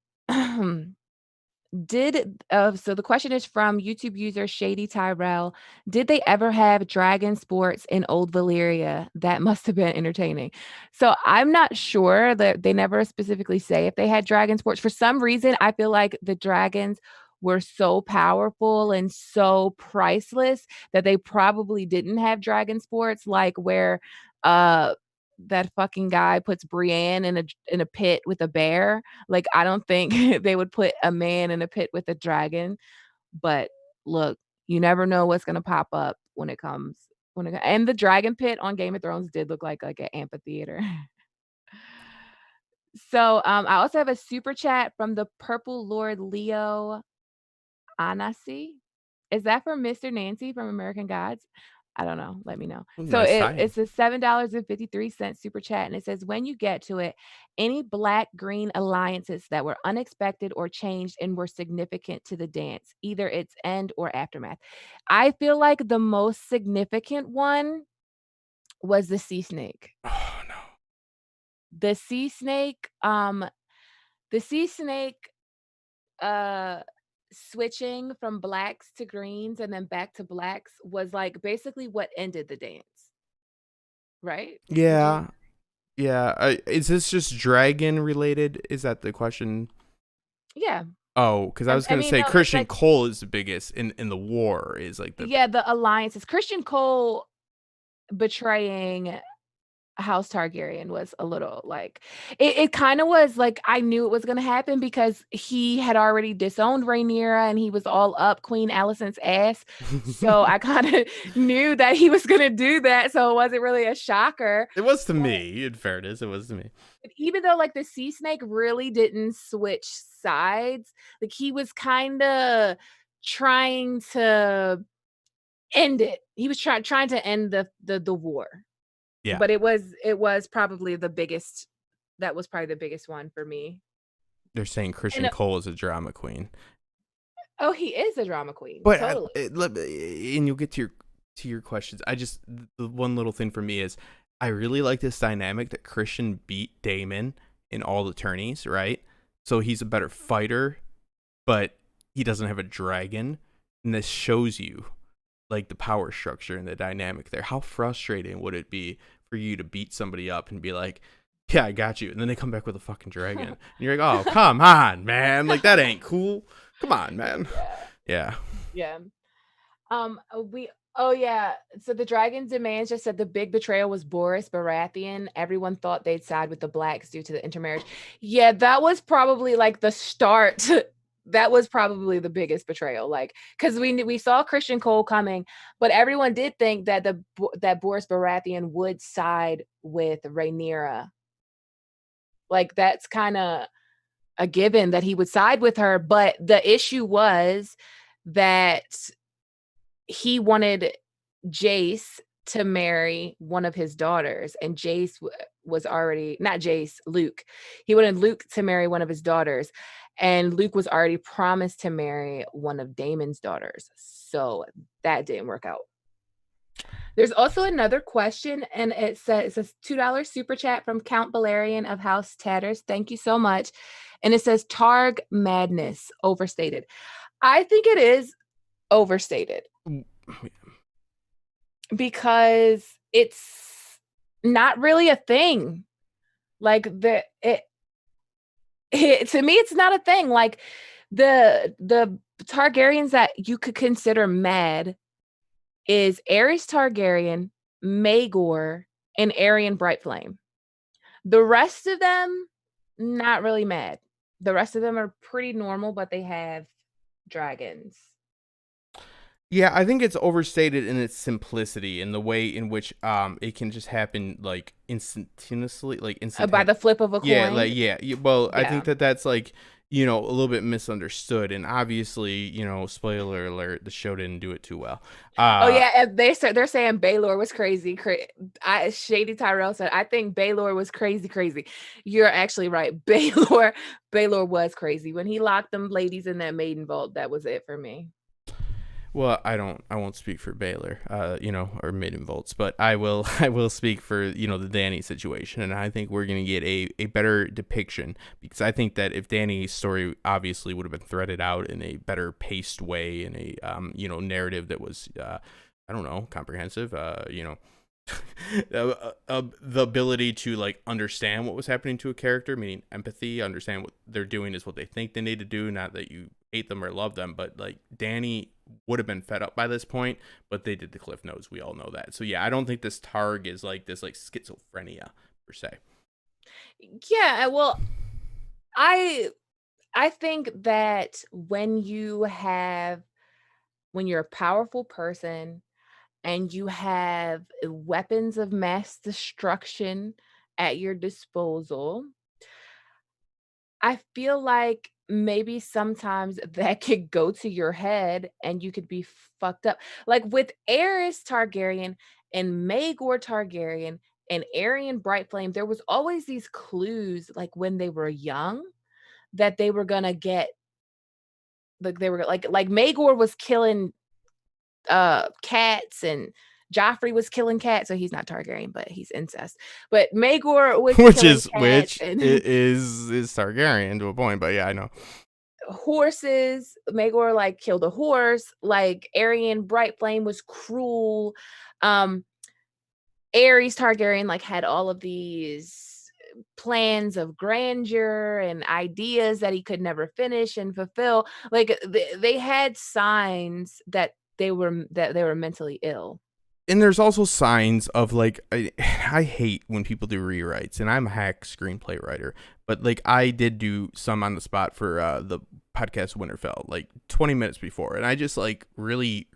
So the question is from YouTube user Shady Tyrell. Did they ever have dragon sports in old Valyria? That must have been entertaining. So I'm not sure, that they never specifically say if they had dragon sports. For some reason, I feel like the dragons were so powerful and so priceless that they probably didn't have dragon sports, like where uh that fucking guy puts Brienne in a pit with a bear. Like, I don't think they would put a man in a pit with a dragon, but look, you never know what's gonna pop up and the dragon pit on Game of Thrones did look like an amphitheater. So, I also have a super chat from the Purple Lord Leo Anasi. Is that from Mr. Nancy from American Gods? I don't know, let me know. So Nice time. it's a $7.53 super chat, and it says, "When you get to it, any black-green alliances that were unexpected or changed and were significant to the dance, either its end or aftermath." I feel like the most significant one was the sea snake. Oh no. The sea snake, the sea snake, uh, switching from blacks to greens and then back to blacks was, like, basically what ended the dance, right? Would you Yeah. Yeah. Is this just dragon related? Is that the question? Yeah. Oh, because I was I gonna mean, say no, it's Christian like Cole is the biggest in the war. Is like the yeah, the alliances. Christian Cole betraying House Targaryen was a little like it kinda was like I knew it was gonna happen because he had already disowned Rhaenyra and he was all up Queen Alicent's ass. So I kinda knew that he was gonna do that, so it wasn't really a shocker. It was to me. In fairness, it was to me. But even though, like, the sea snake really didn't switch sides, like, he was kinda trying to end it. He was trying to end the war. Yeah, But it was probably the biggest that was probably the biggest one for me. they're saying And, Christian Cole is a drama queen, oh, he is a drama queen, but totally. and you'll get to your questions. I just the one little thing for me is I really like this dynamic that Christian beat Damon in all the tourneys, right? So he's a better fighter, but he doesn't have a dragon, and this shows you like the power structure and the dynamic there. How frustrating would it be for you to beat somebody up and be like, yeah, I got you, and then they come back with a fucking dragon and you're like, oh, come on, man, like that ain't cool. Come on, man. Yeah, Yeah. yeah. We oh, yeah, so the dragon demands just said the big betrayal was Boris Baratheon. Everyone thought they'd side with the blacks due to the intermarriage. Yeah, that was probably, like, the start. That was probably the biggest betrayal, like, because we saw Christian Cole coming, but everyone did think that that Boris Baratheon would side with Rhaenyra. Like, that's kinda a given that he would side with her, but the issue was that he wanted Jace to marry one of his daughters, and was already not Jace, Luke. He wanted Luke to marry one of his daughters, and Luke was already promised to marry one of Damon's daughters. So that didn't work out. There's also another question, and it's a $2 super chat from Count Belarion of House Tatters. Thank you so much. And it says Targ madness overstated. I think it is overstated because it's not really a thing. Like to me, it's not a thing. Like the Targaryens that you could consider mad is Aerys Targaryen, Maegor, and Aerion Brightflame. The rest of them, not really mad. The rest of them are pretty normal, but they have dragons. Yeah, I think it's overstated in its simplicity in the way in which it can just happen like instantaneously, like By the flip of a yeah, coin. well, I Yeah. think that's like, a little bit misunderstood, and obviously, spoiler alert, the show didn't do it too well. Oh yeah, and they're saying Baylor was crazy. Shady Tyrell said, "I think Baylor was crazy, crazy." You're actually right. Baylor was crazy when he locked them ladies in that maiden vault. That was it for me. Well, I won't speak for Baylor, or Maiden Volts, but I will I will speak for, the Danny situation, and I think we're gonna get a better depiction, because I think that if Danny's story obviously would have been threaded out in a better paced way, in a narrative that was I don't know, comprehensive, the ability to like understand what was happening to a character, meaning empathy, understand what they're doing is what they think they need to do, not that you hate them or love them. But like Danny would have been fed up by this point, but they did the cliff notes, we all know that. So yeah, I don't think this Targ is like this like schizophrenia per se. Yeah, well, I I think that when you're a powerful person and you have weapons of mass destruction at your disposal, I feel like maybe sometimes that could go to your head and you could be fucked up. Like with Aerys Targaryen and Maegor Targaryen and Aerion Brightflame, there was always these clues like when they were young that they were gonna get like they were like Maegor was killing cats and Joffrey was killing cats, so he's not Targaryen, but he's incest. But Maegor was which killing is cats which and is Targaryen to a point, but yeah, I know. horses. Maegor like killed a horse. Like Aerion Brightflame was cruel. Um, Aerys Targaryen like had all of these plans of grandeur and ideas that he could never finish and fulfill. Like they had signs that they were mentally ill. And there's also signs of like I hate when people do rewrites, and I'm a hack screenplay writer, but like I did do some on the spot for the podcast Winterfell like 20 minutes before, and I just like really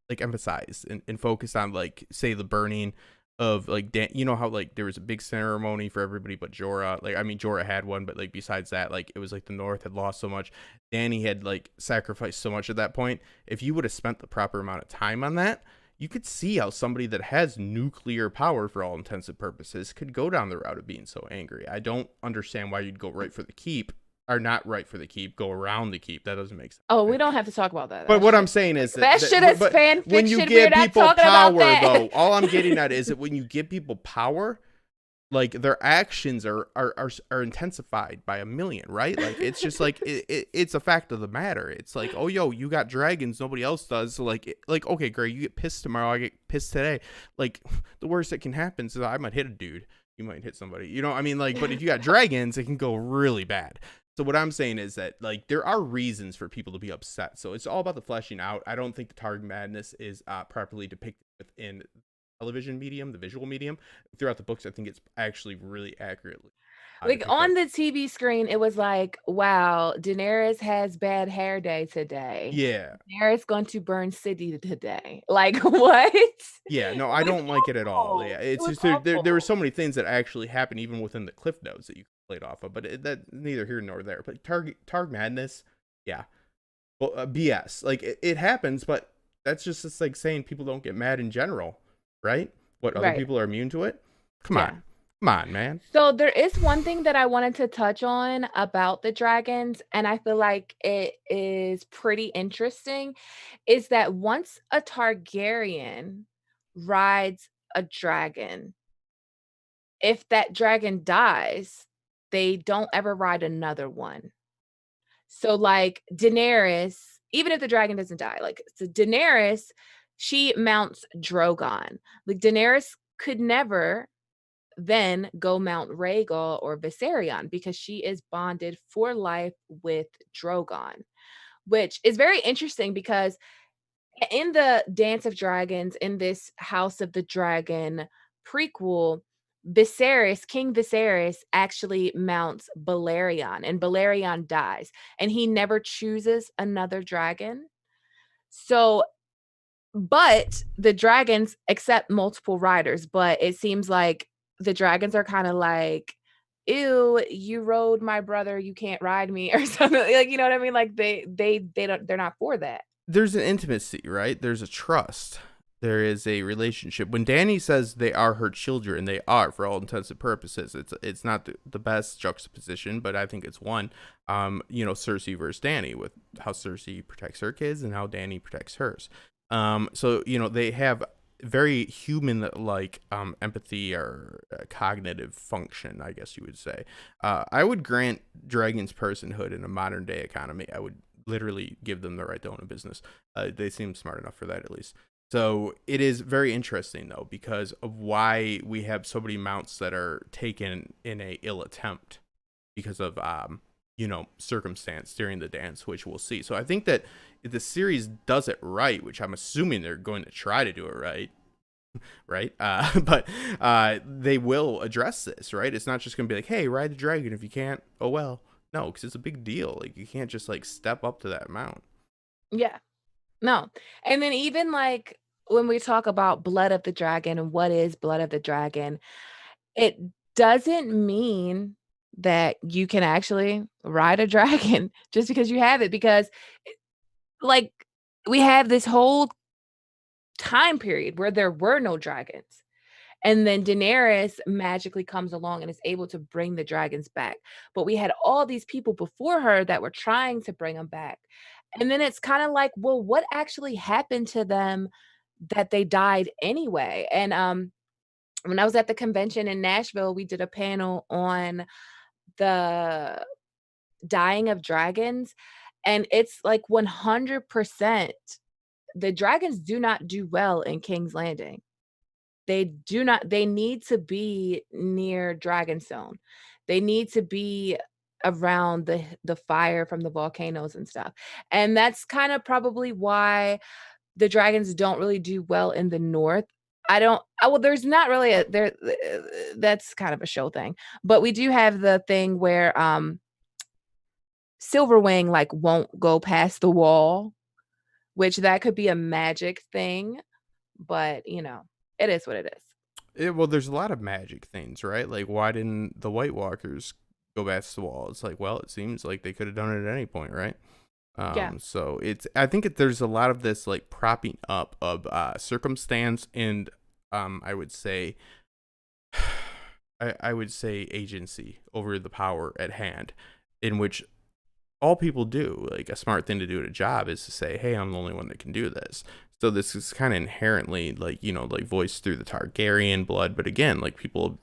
like emphasized and focused on like say the burning of like you know how like there was a big ceremony for everybody but Jorah. Like I mean Jorah had one, but like besides that, like it was like the North had lost so much, Dany had like sacrificed so much at that point. If you would have spent the proper amount of time on that, you could see how somebody that has nuclear power for all intents and purposes could go down the route of being so angry. I don't understand why you'd go right for the keep, or not right for the keep, go around the keep. That doesn't make sense. Oh, we don't have to talk about that. But what I'm saying is That shit is fan when you fiction. We're give not people talking about power, that. though, all I'm getting at is that when you give people power, like their actions are intensified by a million, right? Like it's just like it's a fact of the matter. It's like, oh yo, you got dragons, nobody else does. So like okay, great, you get pissed tomorrow, I get pissed today. Like the worst that can happen is I might hit a dude, you might hit somebody. You know, I mean, like, but if you got dragons, it can go really bad. So what I'm saying is that like there are reasons for people to be upset. So it's all about the fleshing out. I don't think the Targ madness is properly depicted within television medium, the visual medium. Throughout the books, I think it's actually really accurately Like on the TV screen, it was like, wow, Daenerys has bad hair day today. Yeah. Daenerys going to burn city today. Like what? Yeah, no, I don't like it at all. Yeah, it's just there were so many things that actually happened even within the cliff notes that you played off of, but that neither here nor there. But Targ madness, yeah, well, BS. Like it happens, but that's just it's like saying people don't get mad in general, right? What other people are immune to it? Come on, man. So there is one thing that I wanted to touch on about the dragons, and I feel like it is pretty interesting, is that once a Targaryen rides a dragon, if that dragon dies, they don't ever ride another one. So like Daenerys, even if the dragon doesn't die, like so Daenerys, she mounts Drogon. Like Daenerys could never then go mount Rhaegal or Viserion because she is bonded for life with Drogon, which is very interesting because in the Dance of Dragons, in this House of the Dragon prequel, King Viserys actually mounts Belarion, and Belarion dies, and he never chooses another dragon. So, but the dragons accept multiple riders, but it seems like the dragons are kind of like, ew, you rode my brother, you can't ride me, or something. Like, you know what I mean? Like they're not for that. There's an intimacy, right? There's a trust. there is a relationship. When Dany says they are her children, they are for all intents and purposes. It's not the best juxtaposition, but I think it's one. Cersei versus Dany, with how Cersei protects her kids and how Dany protects hers. So they have very human like empathy or cognitive function, I guess you would say. I would grant dragons personhood in a modern day economy. I would literally give them the right to own a business. They seem smart enough for that, at least. So it is very interesting, though, because of why we have so many mounts that are taken in a ill attempt because of circumstance during the dance, which we'll see. So I think that if the series does it right, which I'm assuming they're going to try to do it right, right? But they will address this, right? It's not just going to be like, hey, ride the dragon. If you can't, oh well. No, because it's a big deal. Like, you can't just like step up to that mount. Yeah. No. And then even like when we talk about blood of the dragon and what is blood of the dragon, it doesn't mean that you can actually ride a dragon just because you have it, because like we have this whole time period where there were no dragons. And then Daenerys magically comes along and is able to bring the dragons back. But we had all these people before her that were trying to bring them back. And then it's kind of like, well, what actually happened to them that they died anyway? And when I was at the convention in Nashville, we did a panel on the dying of dragons. And it's like 100% the dragons do not do well in King's Landing. They do not, they need to be near Dragonstone. They need to be around the fire from the volcanoes and stuff. And that's kind of probably why the dragons don't really do well in the north. Well, there's not really a there that's kind of a show thing. But we do have the thing where Silverwing like won't go past the wall, which that could be a magic thing, but it is what it is. Well, there's a lot of magic things, right? Like, why didn't the White Walkers go past the wall? It's like, well, it seems like they could have done it at any point, right? Yeah. So I think there's a lot of this like propping up of circumstance and I would say I would say agency over the power at hand, in which all people do. Like, a smart thing to do at a job is to say, hey, I'm the only one that can do this. So this is kind of inherently like like voiced through the Targaryen blood, but again, like, people,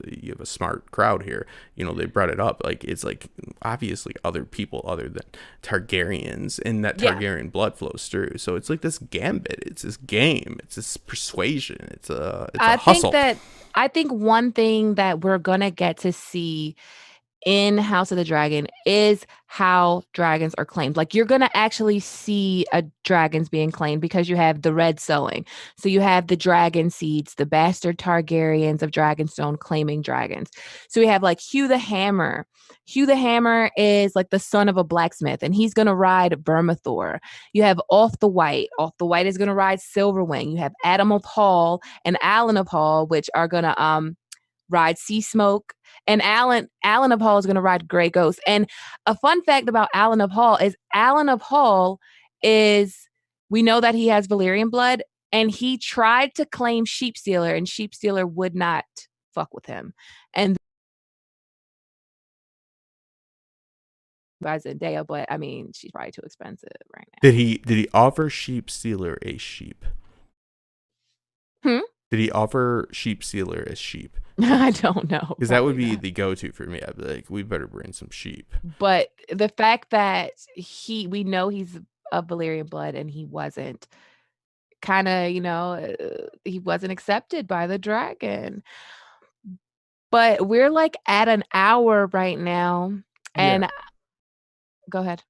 you have a smart crowd here, they brought it up, like, it's like obviously other people other than Targaryens, and that Yeah. Targaryen blood flows through. So it's like this gambit, it's this game, it's this persuasion, it's a hustle. I think one thing that we're gonna get to see in House of the Dragon is how dragons are claimed. Like, you're going to actually see dragons being claimed because you have the red sowing. So you have the dragon seeds, the bastard Targaryens of Dragonstone claiming dragons. So we have like Hugh the Hammer. Hugh the Hammer is like the son of a blacksmith, and he's going to ride Vermithor. You have Off the White. Off the White is going to ride Silverwing. You have Adam of Hall and Alan of Hall, which are going to ride Sea Smoke, and Alan of Hall is going to ride Grey Ghost. And a fun fact about Alan of Hall is we know that he has Valyrian blood, and he tried to claim Sheepstealer, and Sheepstealer would not fuck with him. And by Zendaya, but I mean, she's probably too expensive right now. Did he offer Sheepstealer a sheep? Did he offer Sheepstealer a sheep? I don't know. Because that would be the go-to for me. I'd be like, we better bring some sheep. But the fact that we know he's of Valyrian blood, and he wasn't he wasn't accepted by the dragon. But we're like at an hour right now, and Yeah. Go ahead.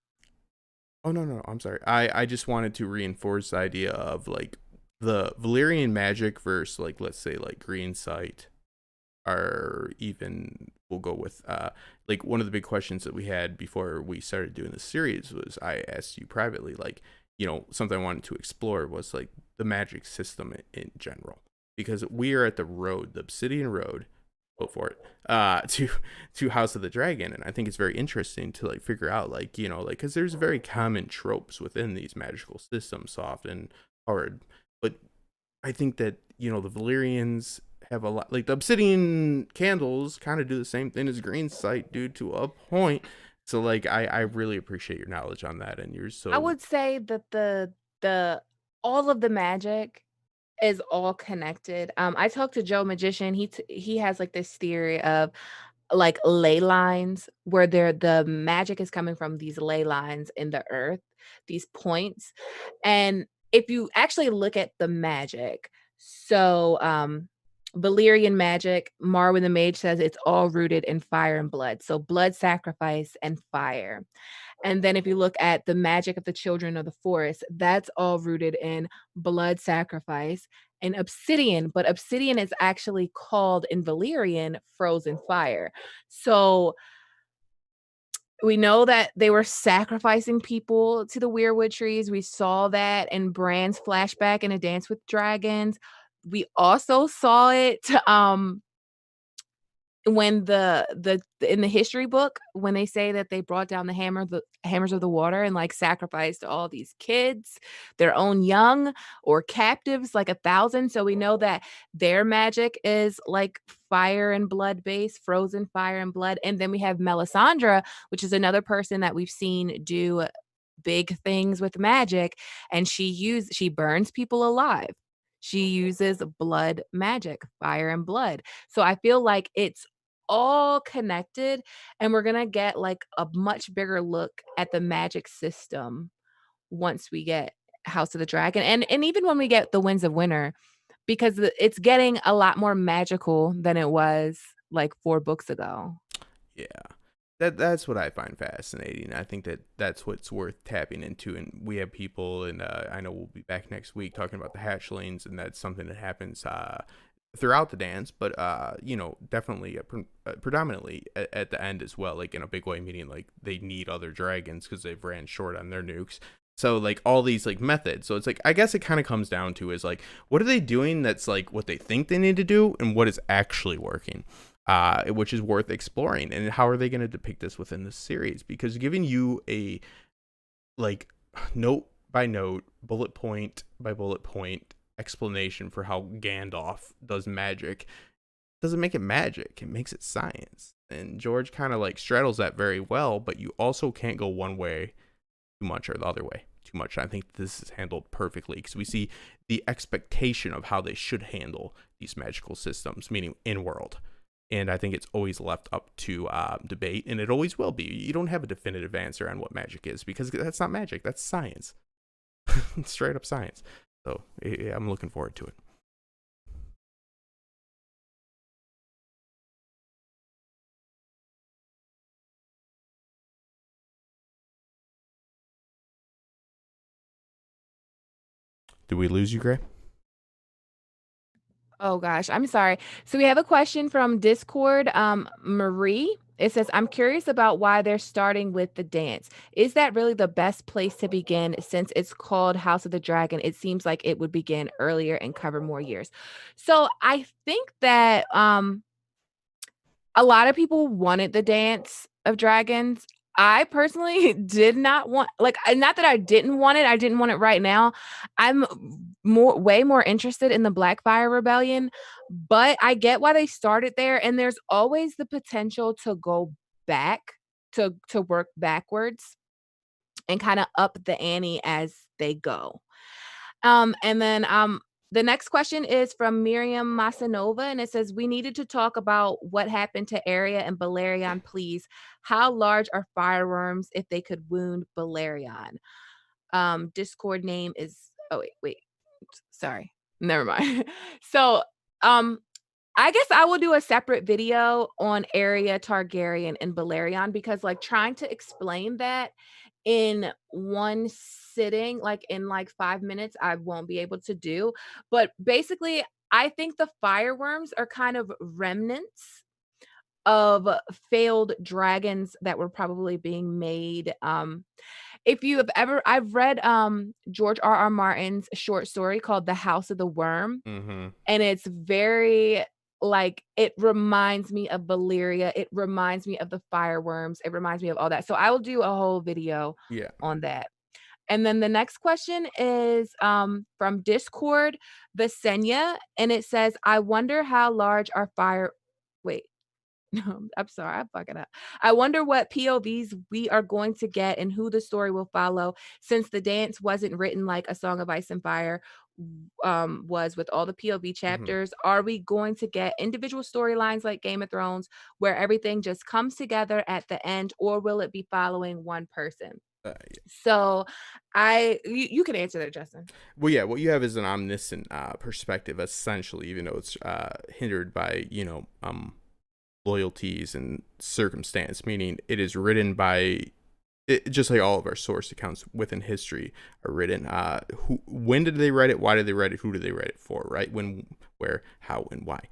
Oh, no, I'm sorry. I just wanted to reinforce the idea of like the Valyrian magic versus, like, let's say like green sight, or even we'll go with like one of the big questions that we had before we started doing this series was, I asked you privately, like, something I wanted to explore was like the magic system in general, because we are at the Obsidian Road, go for it, to House of the Dragon, and I think it's very interesting to like figure out, like, like, because there's very common tropes within these magical systems, soft and hard, but I think that, the Valyrians have a lot, like the obsidian candles kind of do the same thing as green sight, dude, to a point. So like I really appreciate your knowledge on that, and you're I so. would say that the all of the magic is all connected. I talked to Joe Magician. He has like this theory of like ley lines where the magic is coming from these ley lines in the earth, these points. And if you actually look at the magic, so Valyrian magic, Marwyn the Mage says it's all rooted in fire and blood. So blood sacrifice and fire. And then if you look at the magic of the children of the forest, that's all rooted in blood sacrifice and obsidian, but obsidian is actually called in Valyrian frozen fire. So we know that they were sacrificing people to the weirwood trees. We saw that in Bran's flashback in A Dance with Dragons. We also saw it when the in the history book, when they say that they brought down the hammers of the water and, like, sacrificed all these kids, their own young or captives, like 1,000, so we know that their magic is, like, fire and blood based, frozen fire and blood, and then we have Melisandre, which is another person that we've seen do big things with magic, and she burns people alive. She uses blood magic, fire and blood. So I feel like it's all connected, and we're gonna get like a much bigger look at the magic system once we get House of the Dragon, and even when we get the Winds of Winter, because it's getting a lot more magical than it was like 4 books ago. Yeah. That's what I find fascinating. I think that that's what's worth tapping into, and we have people, and I know we'll be back next week talking about the hatchlings, and that's something that happens throughout the dance, but definitely predominantly at the end as well, like in a big way, meaning like they need other dragons because they've ran short on their nukes. So like all these like methods. So it's like I guess it kind of comes down to is like what are they doing that's like what they think they need to do and what is actually working. Which is worth exploring. And how are they going to depict this within the series? Because giving you a like note by note, bullet point by bullet point explanation for how Gandalf does magic doesn't make it magic. It makes it science. And George kind of like straddles that very well, but you also can't go one way too much or the other way too much. I think this is handled perfectly because we see the expectation of how they should handle these magical systems, meaning in world. And I think it's always left up to debate, and it always will be. You don't have a definitive answer on what magic is because that's not magic. That's science. Straight up science. So yeah, I'm looking forward to it. Did we lose you, Gray? Oh gosh, I'm sorry. So we have a question from Discord. Marie, it says, I'm curious about why they're starting with the dance. Is that really the best place to begin since it's called House of the Dragon? It seems like it would begin earlier and cover more years. So I think that a lot of people wanted the Dance of Dragons. I personally did not want not that I didn't want it, I didn't want it right now. I'm way more interested in the Blackfire Rebellion, but I get why they started there, and there's always the potential to go back, to work backwards and kinda up the ante as they go. And then the next question is from Miriam Masanova, and it says, we needed to talk about what happened to Arya and Belarion, please. How large are fireworms if they could wound Belarion? Discord name is oh wait. Sorry. Never mind. So um I guess I will do a separate video on Arya Targaryen and Balerion because like trying to explain that in one sitting, like in like 5 minutes, I won't be able to do. But basically, I think the fireworms are kind of remnants of failed dragons that were probably being made. If you have ever I've read George R. R. Martin's short story called The House of the Worm, Mm-hmm. and it's very like it reminds me of Valyria, it reminds me of the fireworms, it reminds me of all that. So I will do a whole video Yeah. on that. And then the next question is from Discord, Visenya, and it says, "I wonder how large our fire." Wait, no, I'm sorry, I'm fucking up. "I wonder what POVs we are going to get and who the story will follow, since the dance wasn't written like A Song of Ice and Fire was with all the POV Hmm. chapters. Are we going to get individual storylines like Game of Thrones where everything just comes together at the end, or will it be following one person?" Yeah. So you can answer that, Justin. Well, yeah, what you have is an omniscient perspective, essentially, even though it's hindered by loyalties and circumstance, meaning it is written by just like all of our source accounts within history are written. When did they write it? Why did they write it? Who did they write it for? Right? When, where, how, and why.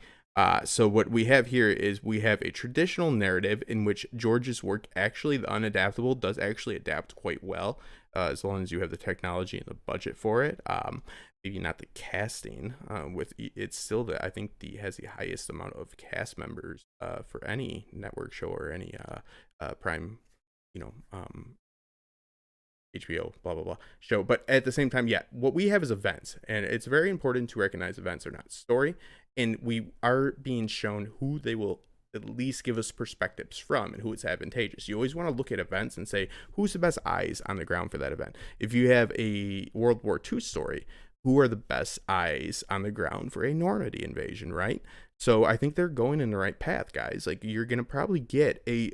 So what we have here is we have a traditional narrative in which George's work, actually the unadaptable, does actually adapt quite well, as long as you have the technology and the budget for it. Maybe not the casting. It's still I think has the highest amount of cast members for any network show or any prime, you know, HBO, blah blah blah show. But at the same time, yeah, what we have is events, and it's very important to recognize events are not story, and we are being shown who they will at least give us perspectives from and who it's advantageous. You always want to look at events and say who's the best eyes on the ground for that event. If you have a World War II story, who are the best eyes on the ground for a Normandy invasion, right? So I think they're going in the right path, guys. Like, you're gonna probably get a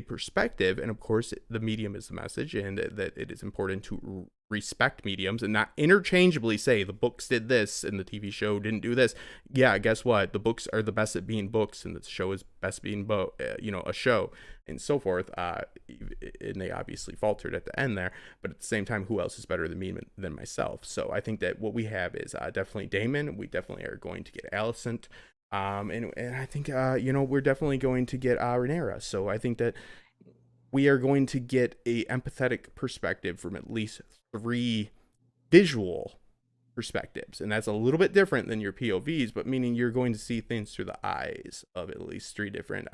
perspective, and of course the medium is the message, and that it is important to respect mediums and not interchangeably say the books did this and the TV show didn't do this. Yeah, guess what, the books are the best at being books and the show is best being a show, and so forth. And they obviously faltered at the end there, but at the same time, who else is better than me than myself? So I think that what we have is definitely Damon. We definitely are going to get Alicent. And I think we're definitely going to get Rhaenyra. So I think that we are going to get a empathetic perspective from at least 3 visual perspectives, and that's a little bit different than your POVs, but meaning you're going to see things through the eyes of at least 3 different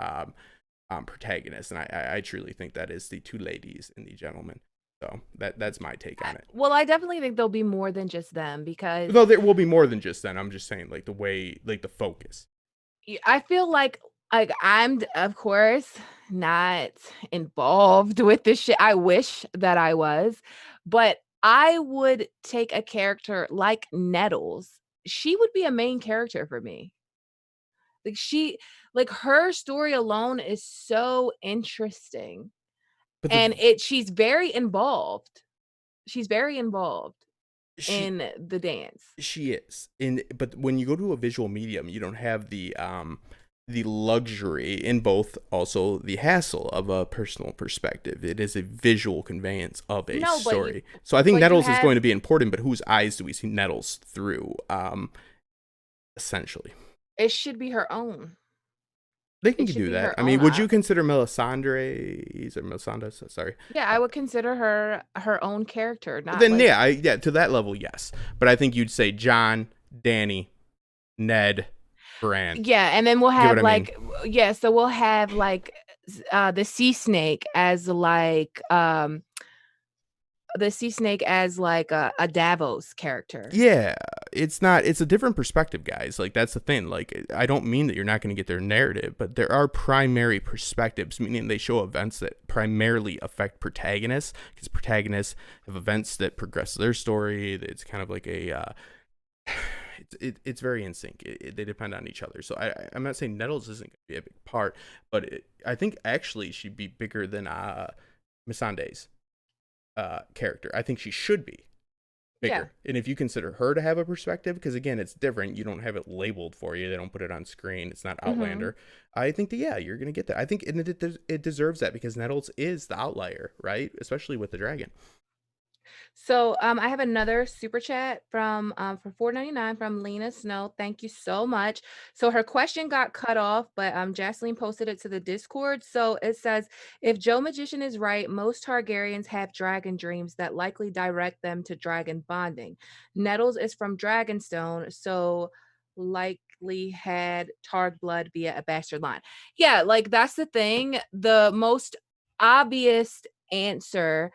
protagonists, and I truly think that is the 2 ladies and the gentleman. So that's my take on it. Well, I definitely think there'll be more than just them because Though there will be more than just that. I'm just saying, like, the way, like, the focus. I feel like I'm of course not involved with this shit. I wish that I was, but I would take a character like Nettles. She would be a main character for me. Like her story alone is so interesting. But And she's very involved. She's very involved she in the dance. she is in, but when you go to a visual medium, you don't have the luxury, in both also the hassle of a personal perspective. It is a visual conveyance of a No, story. So I think but you Nettles is have going to be important, but whose eyes do we see Nettles through? Essentially, it should be her own. they can It should do be that. her I own mean, would eye. you consider Melisandre's or Melisandre's? Sorry. Yeah, I would consider her her own character, not Then like yeah, to that level, yes. But I think you'd say John, Danny, Ned, Bran. yeah, and then we'll Get what have I mean? so we'll have the sea snake as a Davos character. Yeah, it's a different perspective, guys. Like, that's the thing. Like, I don't mean that you're not going to get their narrative, but there are primary perspectives, meaning they show events that primarily affect protagonists, because protagonists have events that progress their story. It's kind of like a it's very in sync. They depend on each other. So I'm not saying Nettles isn't going to be a big part, but I think actually she'd be bigger than Missandei's character. I think she should be Yeah. bigger. And if you consider her to have a perspective, because again, it's different. You don't have it labeled for you. They don't put it on screen. It's not Mhm. Outlander. I think that, yeah, you're gonna get that. I think, and it deserves that, because Nettles is the outlier, right? Especially with the dragon. So, I have another super chat from for 4.99 from Lena Snow. Thank you so much. So her question got cut off, but Jaslene posted it to the Discord. So it says, if Joe Magician is right, most Targaryens have dragon dreams that likely direct them to dragon bonding. Nettles is from Dragonstone, so likely had Targ blood via a bastard line. Yeah, like that's the thing. The most obvious answer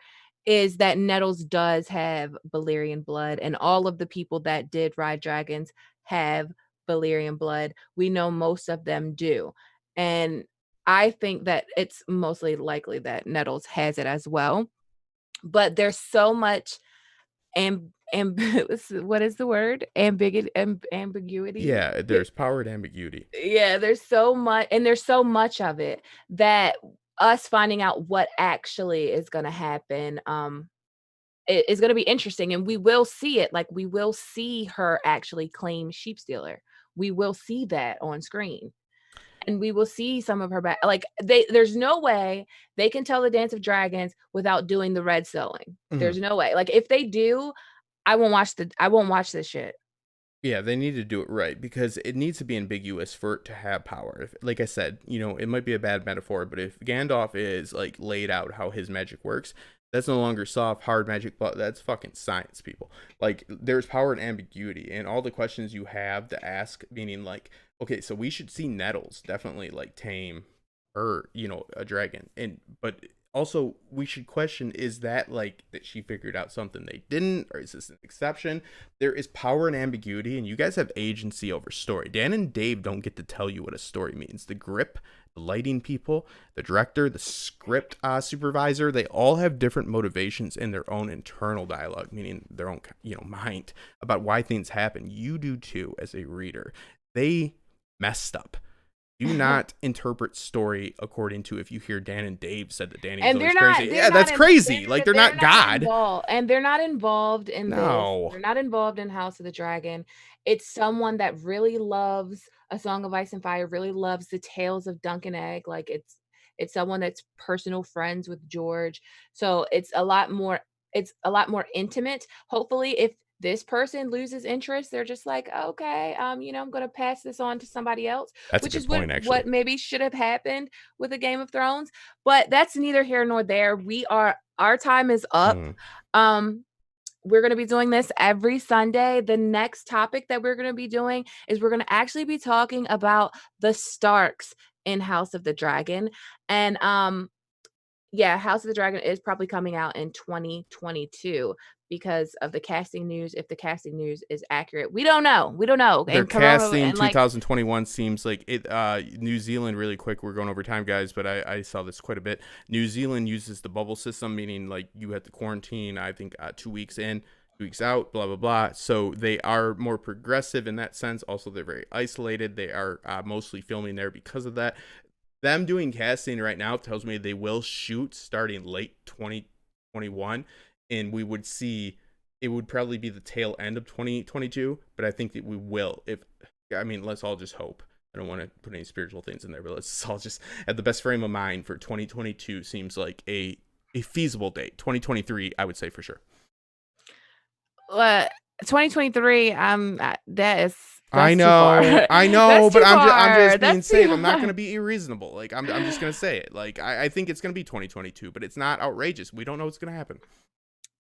is that Nettles does have Valyrian blood, and all of the people that did ride dragons have Valyrian blood. We know most of them do. And I think that it's mostly likely that Nettles has it as well. But there's so much what is the word? Ambiguity? Yeah, there's power and ambiguity. Yeah, there's so much, and there's so much of it that us finding out what actually is gonna happen, is gonna be interesting, and we will see it, like, we will see her actually claim sheep stealer. We will see that on screen, and we will see some of her back, like, there's no way they can tell the Dance of Dragons without doing the red sewing. Mhm. There's no way. Like, if they do, I won't watch this shit. Yeah, they need to do it right because it needs to be ambiguous for it to have power. If, like I said, it might be a bad metaphor, but if Gandalf is like laid out how his magic works, that's no longer soft, hard magic, but that's fucking science, people. Like, there's power and ambiguity, and all the questions you have to ask, meaning like, okay, so we should see Nettles definitely like tame her, a dragon, but also we should question, is that like that she figured out something they didn't, or is this an exception? There is power and ambiguity, and you guys have agency over story. Dan and Dave don't get to tell you what a story means. The grip, the lighting people, the director, the script supervisor, they all have different motivations in their own internal dialogue, meaning their own mind about why things happen. You do too as a reader. They messed up. Do not interpret story according to if you hear Dan and Dave said that Danny's And always crazy. Yeah, that's crazy. Like, they're not God. And they're not involved in this. No. They're not involved in House of the Dragon. It's someone that really loves A Song of Ice and Fire, really loves the tales of Dunk and Egg. Like, it's someone that's personal friends with George. So it's a lot more intimate. Hopefully, if this person loses interest, they're just like, okay, I'm gonna pass this on to somebody else, That's a which good is point, actually. what maybe should have happened with a Game of Thrones. But that's neither here nor there. Our time is up. Mm. We're going to be doing this every Sunday. The next topic that we're going to be doing is we're going to actually be talking about the Starks in House of the Dragon. And yeah, House of the Dragon is probably coming out in 2022 because of the casting news. If the casting news is accurate, we don't know. We don't know. Their And Corona casting and like 2021 seems like it. New Zealand, really quick. We're going over time, guys, but I saw this quite a bit. New Zealand uses the bubble system, meaning like you have to quarantine. I think 2 weeks in, 2 weeks out, blah blah blah. So they are more progressive in that sense. Also, they're very isolated. They are mostly filming there because of that. Them doing casting right now tells me they will shoot starting late 2021, and we would see it would probably be the tail end of 2022, but I think that we will. Let's all just hope. I don't want to put any spiritual things in there, but let's all just have the best frame of mind for 2022. Seems like a feasible date. 2023, I would say for sure. 2023, that is I that's too far. know, That's but too I'm just far. being That's safe. too I'm not far. gonna be irreasonable. Like, I'm just gonna say it. Like, I think it's gonna be 2022, but it's not outrageous. We don't know what's gonna happen.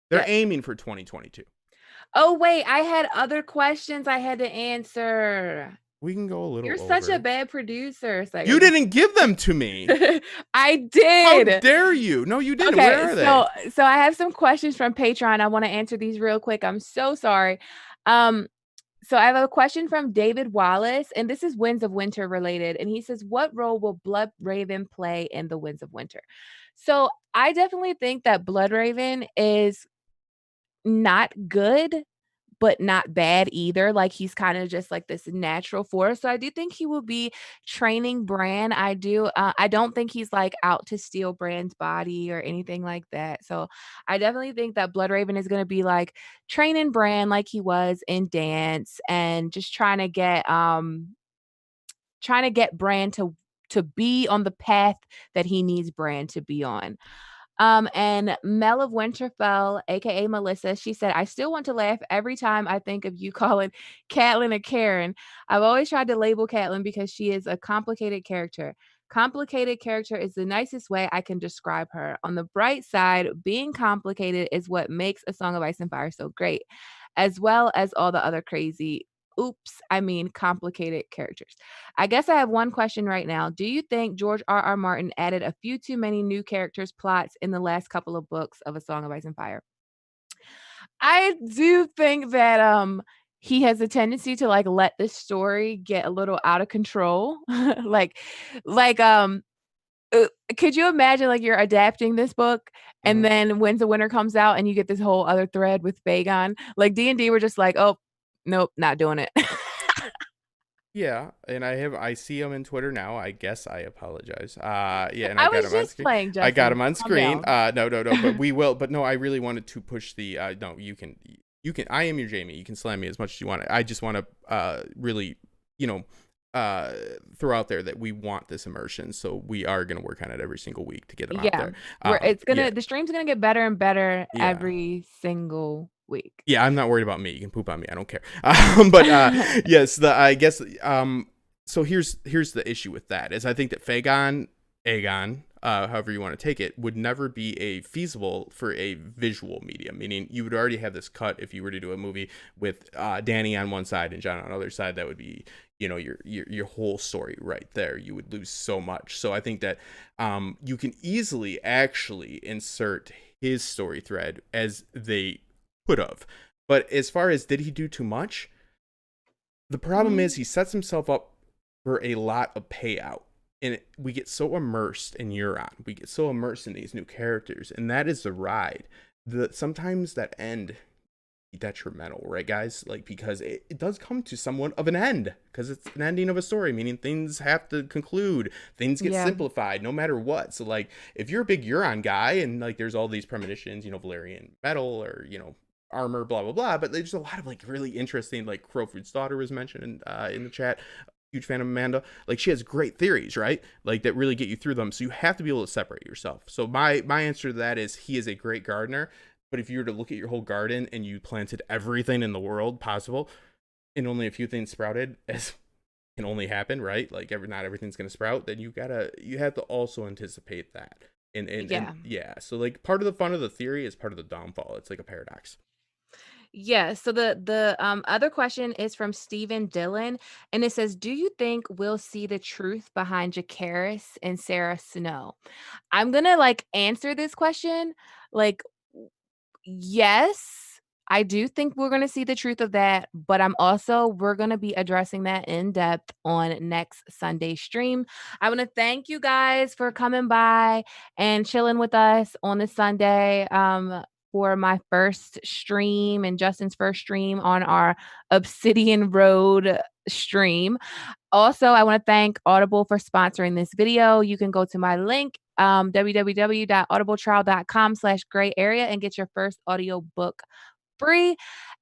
They're Yeah. aiming for 2022. Oh wait, I had other questions I had to answer. We can go a little You're over. such a bad producer. It's like, You didn't give them to me. I How did. dare you? No, you didn't. Okay, Where are they? so I have some questions from Patreon. I want to answer these real quick. I'm so sorry. Um, so I have a question from David Wallace, and this is Winds of Winter related. And he says, what role will Blood Raven play in the Winds of Winter? So I definitely think that Blood Raven is not good, but not bad either. Like, he's kind of just like this natural force. So I do think he will be training Bran. I don't think he's like out to steal Bran's body or anything like that. So I definitely think that Bloodraven is going to be like training Bran like he was in Dance, and just trying to get Bran to be on the path that he needs Bran to be on. And Mel of Winterfell, aka Melissa, she said, I still want to laugh every time I think of you calling Catelyn a Karen. I've always tried to label Catelyn because she is a complicated character. Complicated character is the nicest way I can describe her. On the bright side, being complicated is what makes A Song of Ice and Fire so great, as well as all the other crazy Oops, I mean complicated characters. I guess I have one question right now. Do you think George R. R. Martin added a few too many new characters plots in the last couple of books of A Song of Ice and Fire? I do think that he has a tendency to like let the story get a little out of control. like like uh, could you imagine like you're adapting this book and Mhm. then when the winter comes out and you get this whole other thread with Vagon? Like D&D were just like, "Oh, nope, not doing it." Yeah, and I see him in Twitter now. I guess I apologize. Yeah, and I I got was him on just screen. playing, I got Justin. him on Calm screen. down. No, but we will. But no, I really wanted to push the. No, you can. I am your Jamie. You can slam me as much as you want. I just want to really, you know, uh, throw out there that we want this immersion, so we are gonna work on it every single week to get them out Yeah. there. Yeah, The stream's gonna get better and better yeah. every single week. Yeah, I'm not worried about me. You can poop on me. I don't care. But yes, the I guess so here's the issue with that is I think that Aegon, however you want to take it, would never be a feasible for a visual medium. Meaning you would already have this cut if you were to do a movie with Danny on one side and John on the other side. That would be your whole story right there. You would lose so much. So I think that you can easily actually insert his story thread as they could have. But as far as did he do too much? The problem is Mm, he sets himself up for a lot of payout. And we get so immersed in Euron. We get so immersed in these new characters. And that is the ride. Sometimes that end detrimental, right, guys? Like, because it does come to somewhat of an end. Because it's an ending of a story, meaning things have to conclude. Things get yeah. simplified no matter what. So, like, if you're a big Euron guy and, like, there's all these premonitions, Valyrian metal or, armor, blah blah blah. But there's a lot of like really interesting, like Crowfoot's daughter was mentioned in the chat. Huge fan of Amanda. Like she has great theories, right? Like that really get you through them. So you have to be able to separate yourself. So my answer to that is he is a great gardener. But if you were to look at your whole garden and you planted everything in the world possible, and only a few things sprouted, as can only happen, right? Like not everything's gonna sprout. Then you have to also anticipate that. And Yeah. yeah, so like part of the fun of the theory is part of the downfall. It's like a paradox. Yeah. So the other question is from Stephen Dillon, and it says, "Do you think we'll see the truth behind Jacaerys and Sarah Snow?" I'm gonna like answer this question like yes, I do think we're gonna see the truth of that, but we're gonna be addressing that in depth on next Sunday's stream. I wanna thank you guys for coming by and chilling with us on this Sunday, for my first stream and Justin's first stream on our Obsidian Road stream. Also, I want to thank Audible for sponsoring this video. You can go to my link, www.audibletrial.com/gray area and get your first audiobook free.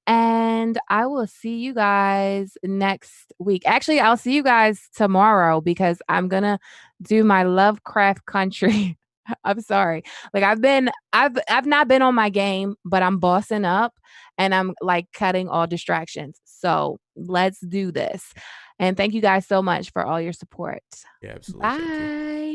And I will see you guys next week. Actually, I'll see you guys tomorrow because I'm gonna do my Lovecraft Country. I'm sorry. Like I've not been on my game, but I'm bossing up and I'm like cutting all distractions. So let's do this. And thank you guys so much for all your support. Yeah, absolutely. Thank you. Bye.